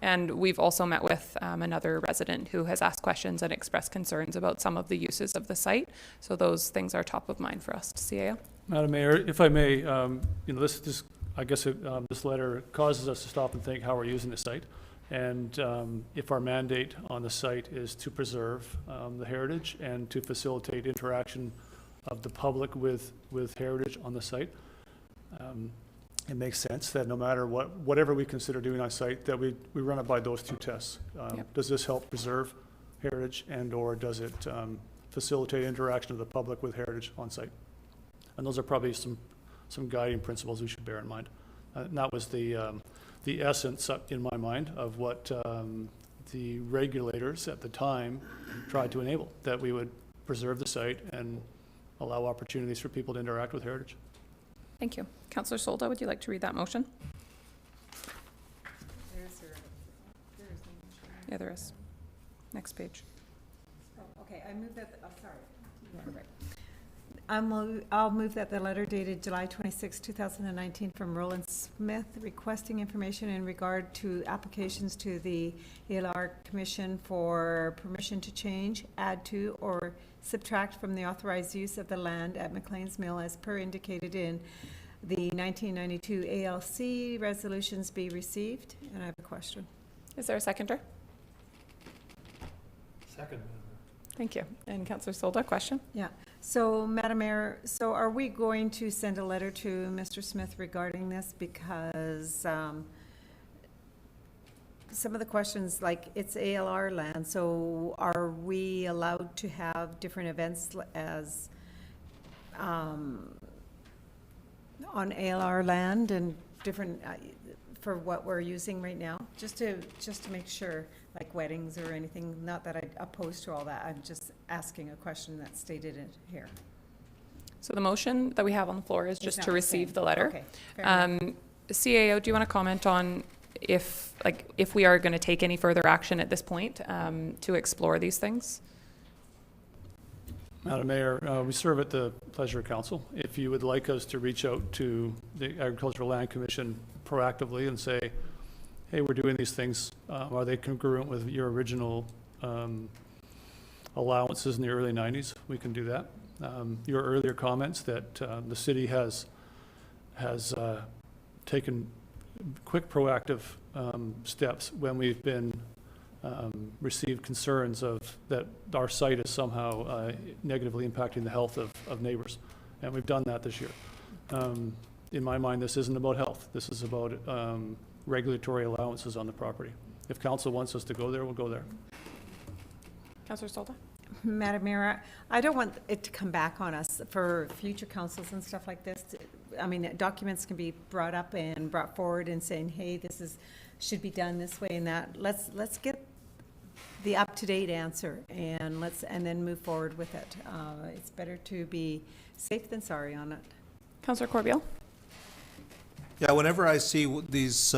And we've also met with another resident who has asked questions and expressed concerns about some of the uses of the site. So those things are top of mind for us, CAO. Madam Mayor, if I may, this letter causes us to stop and think how we're using the site. And if our mandate on the site is to preserve the heritage and to facilitate interaction of the public with heritage on the site, it makes sense that no matter whatever we consider doing on site, that we run it by those two tests. Yep. Does this help preserve heritage, and or does it facilitate interaction of the public with heritage on site? And those are probably some guiding principles we should bear in mind. And that was the essence, in my mind, of what the regulators at the time tried to enable, that we would preserve the site and allow opportunities for people to interact with heritage. Thank you. Councillor Solda, would you like to read that motion? Yeah, there is. Next page. Okay, I move that, sorry. I'll move that the letter dated July 26, 2019 from Roland Smith requesting information in regard to applications to the ALR Commission for permission to change, add to, or subtract from the authorized use of the land at McLean's Mill as per indicated in the 1992 ALC resolutions be received. And I have a question. Is there a seconder? Second. Thank you. And Councillor Solda, question? Yeah. So, Madam Mayor, so are we going to send a letter to Mr. Smith regarding this? Because some of the questions, like it's ALR land, so are we allowed to have different events as on ALR land and different for what we're using right now? Just to make sure, like weddings or anything, not that I'm opposed to all that, I'm just asking a question that's stated in here. So the motion that we have on the floor is It's just not to the receive same. the letter. Okay, fair enough. CAO, do you want to comment on if we are going to take any further action at this point to explore these things? Madam Mayor, we serve at the pleasure of council. If you would like us to reach out to the Agricultural Land Commission proactively and say, hey, we're doing these things, are they congruent with your original allowances in the early 90s? We can do that. Your earlier comments that the city has taken quick proactive steps when we've been received concerns of that our site is somehow negatively impacting the health of neighbors. And we've done that this year. In my mind, this isn't about health. This is about regulatory allowances on the property. If council wants us to go there, we'll go there. Councillor Solda? Madam Mayor, I don't want it to come back on us for future councils and stuff like this. I mean, documents can be brought up and brought forward and saying, hey, this should be done this way and that. Let's get the up-to-date answer and then move forward with it. It's better to be safe than sorry on it. Councillor Corbeil? Yeah, whenever I see these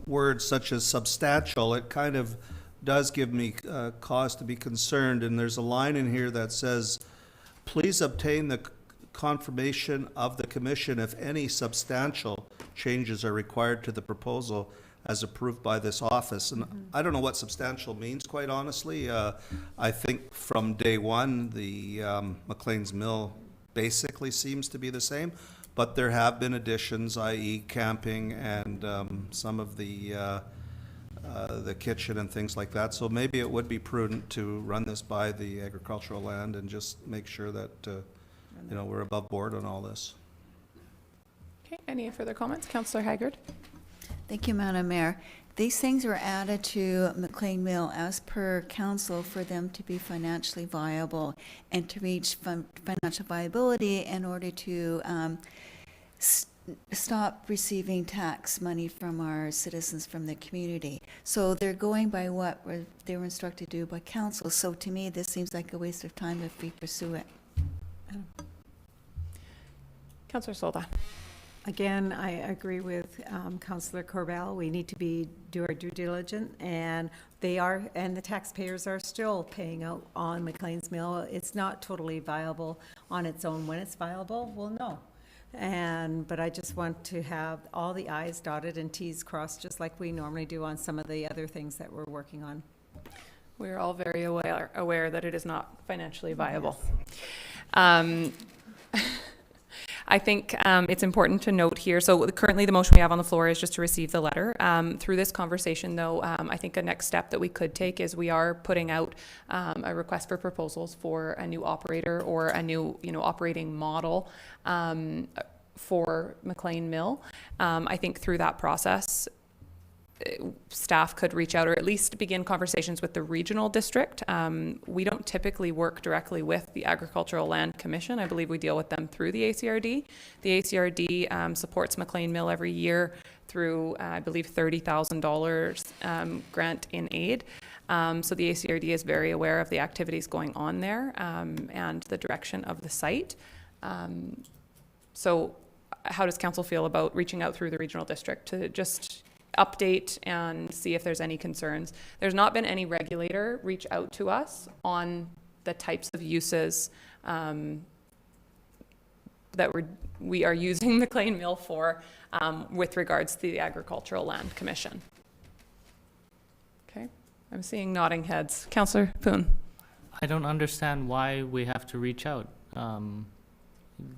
words such as substantial, it kind of does give me cause to be concerned. And there's a line in here that says, please obtain the confirmation of the commission if any substantial changes are required to the proposal as approved by this office. And I don't know what substantial means, quite honestly. I think from day one, the McLean's Mill basically seems to be the same, but there have been additions, i.e. camping and some of the kitchen and things like that. So maybe it would be prudent to run this by the agricultural land and just make sure that, you know, we're above board on all this. Okay, any further comments? Councillor Haggard? Thank you, Madam Mayor. These things were added to McLean Mill as per council for them to be financially viable and to reach financial viability in order to stop receiving tax money from our citizens from the community. So they're going by what they were instructed to do by council. So to me, this seems like a waste of time if we pursue it. Councillor Solda? Again, I agree with Councillor Corbell. We need to do our due diligence, and the taxpayers are still paying out on McLean's Mill. It's not totally viable on its own. When it's viable, we'll know. But I just want to have all the I's dotted and T's crossed, just like we normally do on some of the other things that we're working on. We're all very aware that it is not financially viable. I think it's important to note here, so currently the motion we have on the floor is just to receive the letter. Through this conversation, though, I think a next step that we could take is we are putting out a request for proposals for a new operator or a new, operating model for McLean Mill. I think through that process, staff could reach out or at least begin conversations with the regional district. We don't typically work directly with the Agricultural Land Commission. I believe we deal with them through the ACRD. The ACRD supports McLean Mill every year through, I believe, $30,000 grant in aid. So the ACRD is very aware of the activities going on there and the direction of the site. So how does council feel about reaching out through the regional district to just update and see if there's any concerns? There's not been any regulator reach out to us on the types of uses that we are using McLean Mill for with regards to the Agricultural Land Commission. Okay, I'm seeing nodding heads. Councillor Poon. I don't understand why we have to reach out.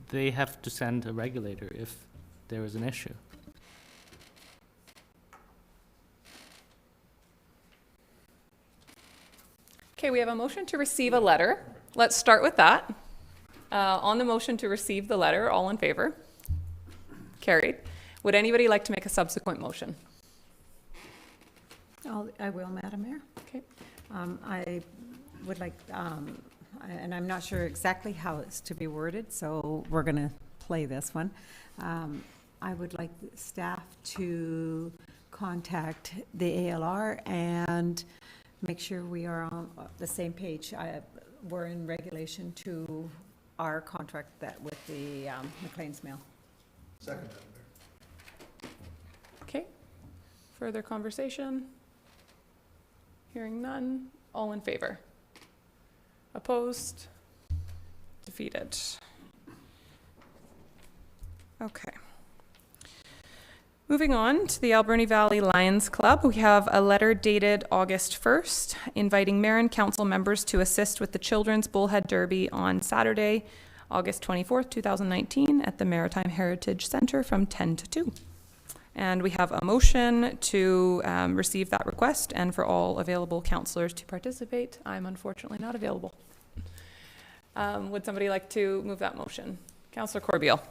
They have to send a regulator if there is an issue. Okay, we have a motion to receive a letter. Let's start with that. On the motion to receive the letter, all in favor? Carried. Would anybody like to make a subsequent motion? I will, Madam Mayor. Okay. I would like, and I'm not sure exactly how it's to be worded, so we're going to play this one. I would like staff to contact the ALR and make sure we are on the same page. We're in regulation to our contract with the McLean's Mill. Second. Okay. Further conversation? Hearing none. All in favor? Opposed? Defeated. Okay. Moving on to the Alberni Valley Lions Club, we have a letter dated August 1st inviting mayor and council members to assist with the Children's Bullhead Derby on Saturday, August 24th, 2019 at the Maritime Heritage Center from 10 to 2. And we have a motion to receive that request and for all available councillors to participate. I'm unfortunately not available. Would somebody like to move that motion? Councillor Corbeil.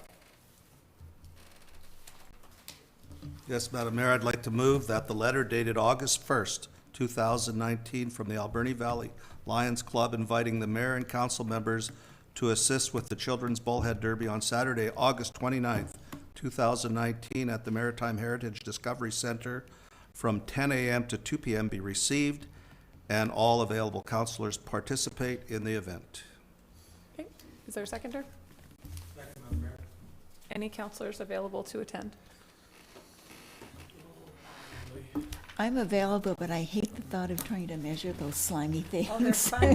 Yes, Madam Mayor, I'd like to move that the letter dated August 1st, 2019 from the Alberni Valley Lions Club inviting the mayor and council members to assist with the Children's Bullhead Derby on Saturday, August 29th, 2019 at the Maritime Heritage Discovery Center from 10 a.m. to 2 p.m. be received and all available councillors participate in the event. Okay, is there a seconder? Second, Madam Mayor. Any councillors available to attend? I'm available, but I hate the thought of trying to measure those slimy things. Oh, they're fun.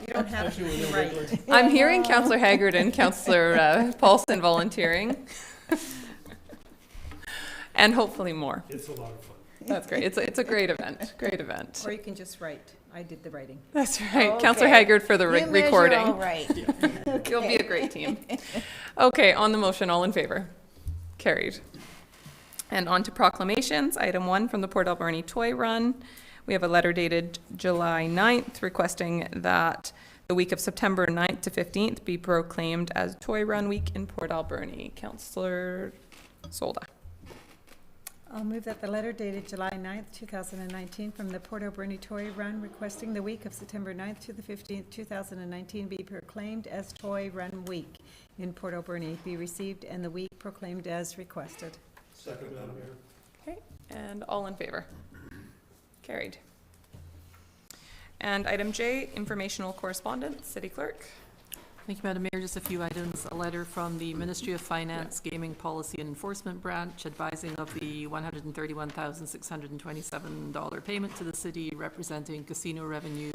You don't have to be right. I'm hearing Councillor Haggard and Councillor Paulson volunteering. And hopefully more. It's a lot of fun. That's great. It's a great event. Great event. Or you can just write. I did the writing. That's right. Okay. Councillor Haggard for the You measure recording. all right. You'll be a great team. Okay, on the motion, all in favor? Carried. And on to proclamations. Item 1 from the Port Alberni Toy Run. We have a letter dated July 9th requesting that the week of September 9th to 15th be proclaimed as Toy Run Week in Port Alberni. Councillor Solda. I'll move that the letter dated July 9th, 2019, from the Port Alberni Toy Run requesting the week of September 9th to the 15th, 2019 be proclaimed as Toy Run Week in Port Alberni be received and the week proclaimed as requested. Second, Madam Mayor. Okay, and all in favor? Carried. And item J, informational correspondence, City Clerk. Thank you, Madam Mayor. Just a few items. A letter from the Ministry of Finance Gaming Policy and Enforcement Branch advising of the $131,627 payment to the city representing casino revenue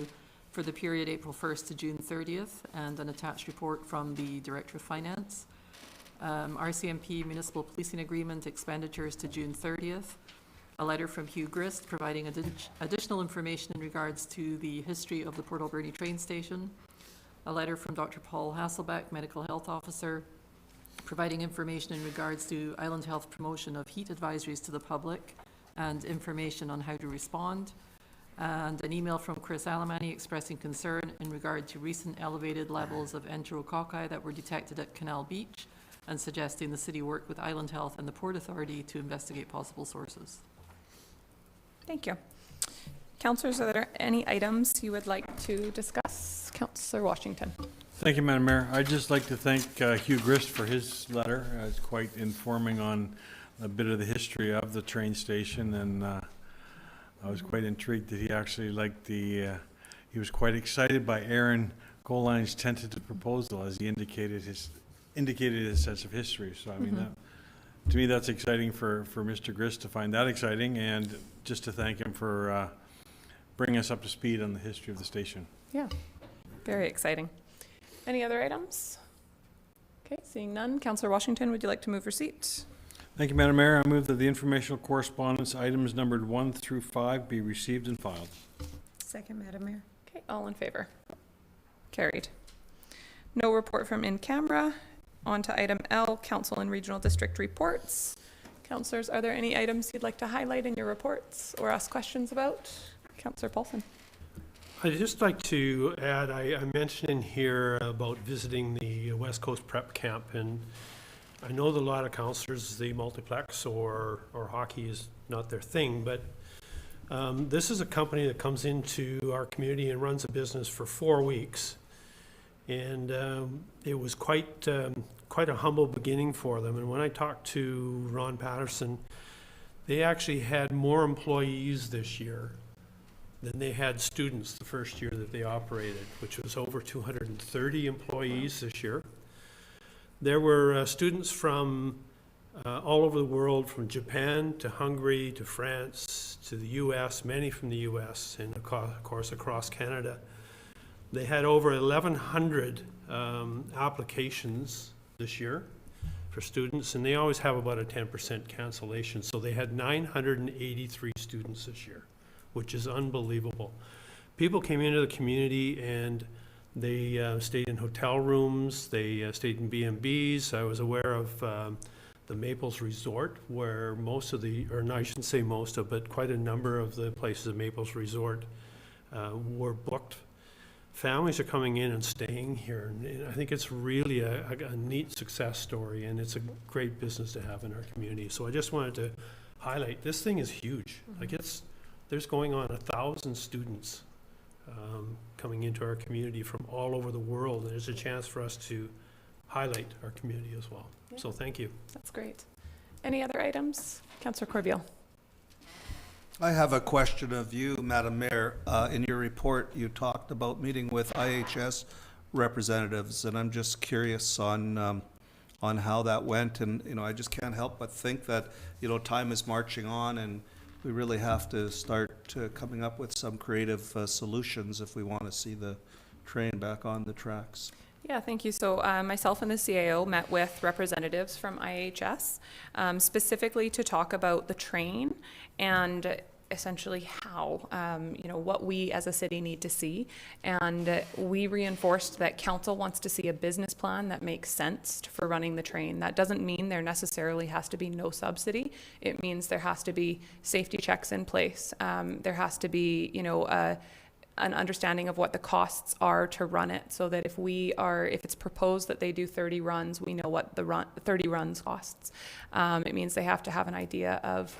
for the period April 1st to June 30th, and an attached report from the Director of Finance. RCMP Municipal Policing Agreement expenditures to June 30th. A letter from Hugh Grist providing additional information in regards to the history of the Port Alberni train station. A letter from Dr. Paul Hasselbeck, Medical Health Officer, providing information in regards to Island Health promotion of heat advisories to the public and information on how to respond. And an email from Chris Alemany expressing concern in regard to recent elevated levels of enterococci that were detected at Canal Beach and suggesting the city work with Island Health and the Port Authority to investigate possible sources. Thank you. Councillors, are there any items you would like to discuss? Councillor Washington. Thank you, Madam Mayor. I'd just like to thank Hugh Grist for his letter. It's quite informing on a bit of the history of the train station, and I was quite intrigued that he actually liked he was quite excited by Aaron Goline's tentative proposal, as he indicated his sense of history. So I mean, to me, that's exciting for Mr. Grist to find that exciting, and just to thank him for bringing us up to speed on the history of the station. Yeah, very exciting. Any other items? Okay, seeing none. Councillor Washington, would you like to move receipt? Thank you, Madam Mayor. I move that the informational correspondence items numbered 1 through 5 be received and filed. Second, Madam Mayor. Okay, all in favor? Carried. No report from in camera. On to item L, Council and Regional District reports. Councillors, are there any items you'd like to highlight in your reports or ask questions about? Councillor Paulson. I'd just like to add, I mentioned in here about visiting the West Coast Prep Camp, and I know that a lot of councillors, the multiplex or hockey is not their thing, but this is a company that comes into our community and runs a business for 4 weeks. And it was quite a humble beginning for them. And when I talked to Ron Patterson, they actually had more employees this year than they had students the first year that they operated, which was over 230 employees this year. There were students from all over the world, from Japan to Hungary to France to the US, many from the US, and of course across Canada. They had over 1,100 applications this year for students, and they always have about a 10% cancellation. So they had 983 students this year, which is unbelievable. People came into the community and they stayed in hotel rooms, they stayed in B&Bs. I was aware of the Maples Resort, where most of the, or no, I shouldn't say most of, but quite a number of the places at Maples Resort were booked. Families are coming in and staying here, and I think it's really a neat success story, and it's a great business to have in our community. So I just wanted to highlight, this thing is huge. Like there's going on 1,000 students coming into our community from all over the world, and there's a chance for us to highlight our community as well. Yeah. So thank you. That's great. Any other items? Councillor Corbeil. I have a question of you, Madam Mayor. In your report, you talked about meeting with IHS representatives, and I'm just curious on how that went. And I just can't help but think that time is marching on, and we really have to start coming up with some creative solutions if we want to see the train back on the tracks. Yeah, thank you. So myself and the CAO met with representatives from IHS specifically to talk about the train and essentially how, what we as a city need to see. And we reinforced that council wants to see a business plan that makes sense for running the train. That doesn't mean there necessarily has to be no subsidy. It means there has to be safety checks in place. There has to be, an understanding of what the costs are to run it, so that if it's proposed that they do 30 runs, we know what the 30 runs costs. It means they have to have an idea of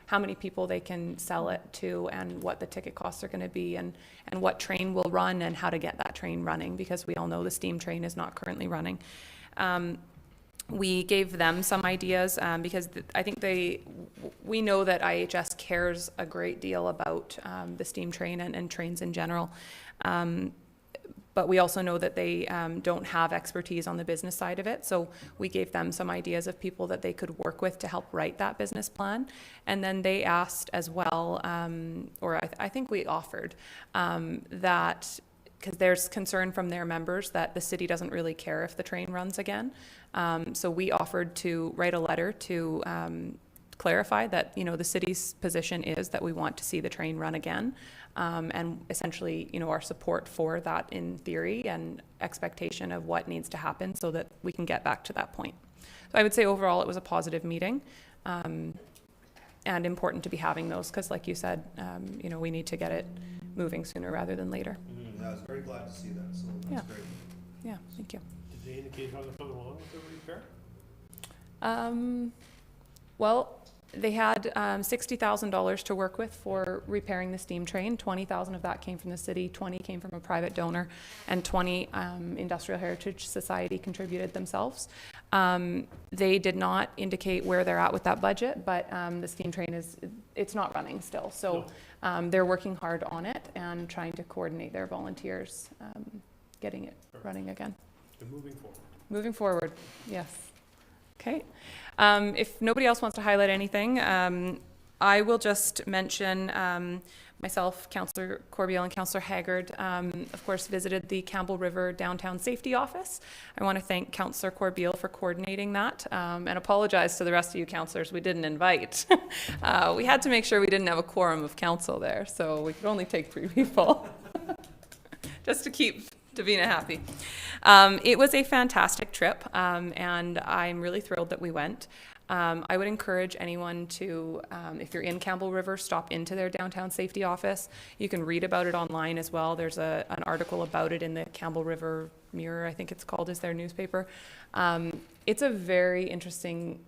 how many people they can sell it to, and what the ticket costs are going to be, and what train will run, and how to get that train running, because we all know the steam train is not currently running. We gave them some ideas because I think we know that IHS cares a great deal about the steam train and trains in general. But we also know that they don't have expertise on the business side of it. So we gave them some ideas of people that they could work with to help write that business plan. And then they asked as well, I think we offered that, because there's concern from their members that the city doesn't really care if the train runs again. So we offered to write a letter to clarify that, the city's position is that we want to see the train run again. And essentially, our support for that in theory and expectation of what needs to happen so that we can get back to that point. So I would say overall it was a positive meeting. And important to be having those, because like you said, we need to get it moving sooner rather than later. Yeah, I was very glad to see that, so that's great. Yeah, thank you. Did they indicate how they're coming along with the repair? Well, they had $60,000 to work with for repairing the steam train. 20,000 of that came from the city, 20 came from a private donor, and 20 Industrial Heritage Society contributed themselves. They did not indicate where they're at with that budget, but the steam train it's not running still. So they're working hard on it and trying to coordinate their volunteers, getting it running again. And moving forward. Moving forward, yes. Okay. If nobody else wants to highlight anything, I will just mention myself, Councillor Corbeil and Councillor Haggard, of course, visited the Campbell River Downtown Safety Office. I want to thank Councillor Corbeil for coordinating that and apologize to the rest of you councillors we didn't invite. We had to make sure we didn't have a quorum of council there, so we could only take 3 people just to keep Davina happy. It was a fantastic trip, and I'm really thrilled that we went. I would encourage anyone to, if you're in Campbell River, stop into their downtown safety office. You can read about it online as well. There's an article about it in the Campbell River Mirror, I think it's called, is their newspaper. It's a very interesting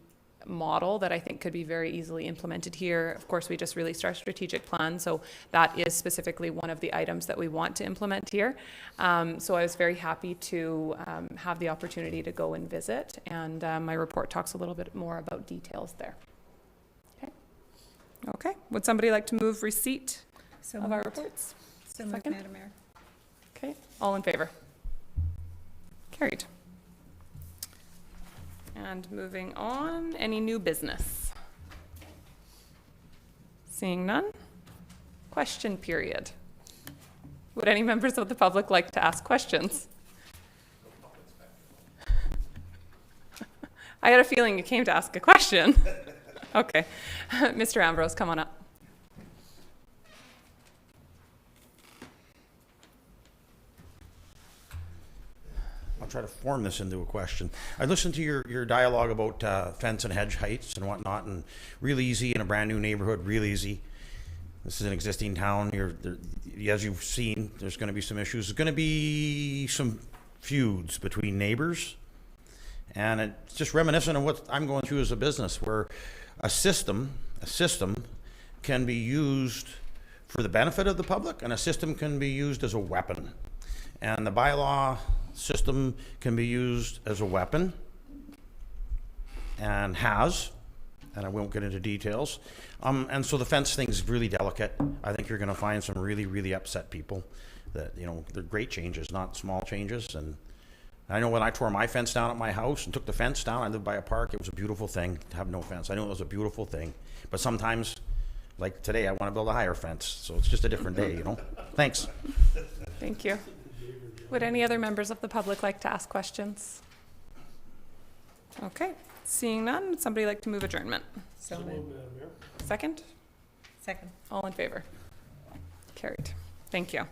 model that I think could be very easily implemented here. Of course, we just released our strategic plan, so that is specifically one of the items that we want to implement here. So I was very happy to have the opportunity to go and visit, and my report talks a little bit more about details there. Okay. Would somebody like to move receipt of our reports? So moved, Madam Mayor. Okay. All in favor? Carried. And moving on, any new business? Seeing none? Question period. Would any members of the public like to ask questions? I had a feeling you came to ask a question. Okay. Mr. Ambrose, come on up. I'll try to form this into a question. I listened to your dialogue about fence and hedge heights and whatnot, and real easy in a brand new neighborhood, real easy. This is an existing town. As you've seen, there's going to be some issues. There's going to be some feuds between neighbors, and it's just reminiscent of what I'm going through as a business, where a system can be used for the benefit of the public, and a system can be used as a weapon. And the bylaw system can be used as a weapon, and I won't get into details. And so the fence thing is really delicate. I think you're going to find some really, really upset people that, they're great changes, not small changes. And I know when I tore my fence down at my house and took the fence down, I lived by a park, it was a beautiful thing to have no fence. I know it was a beautiful thing. But sometimes Like today, I want to build a higher fence, so it's just a different day, you know? Thanks. Thank you. Would any other members of the public like to ask questions? Okay, seeing none, would somebody like to move adjournment? So moved, Madam Mayor. Second? Second. All in favor? Carried. Thank you.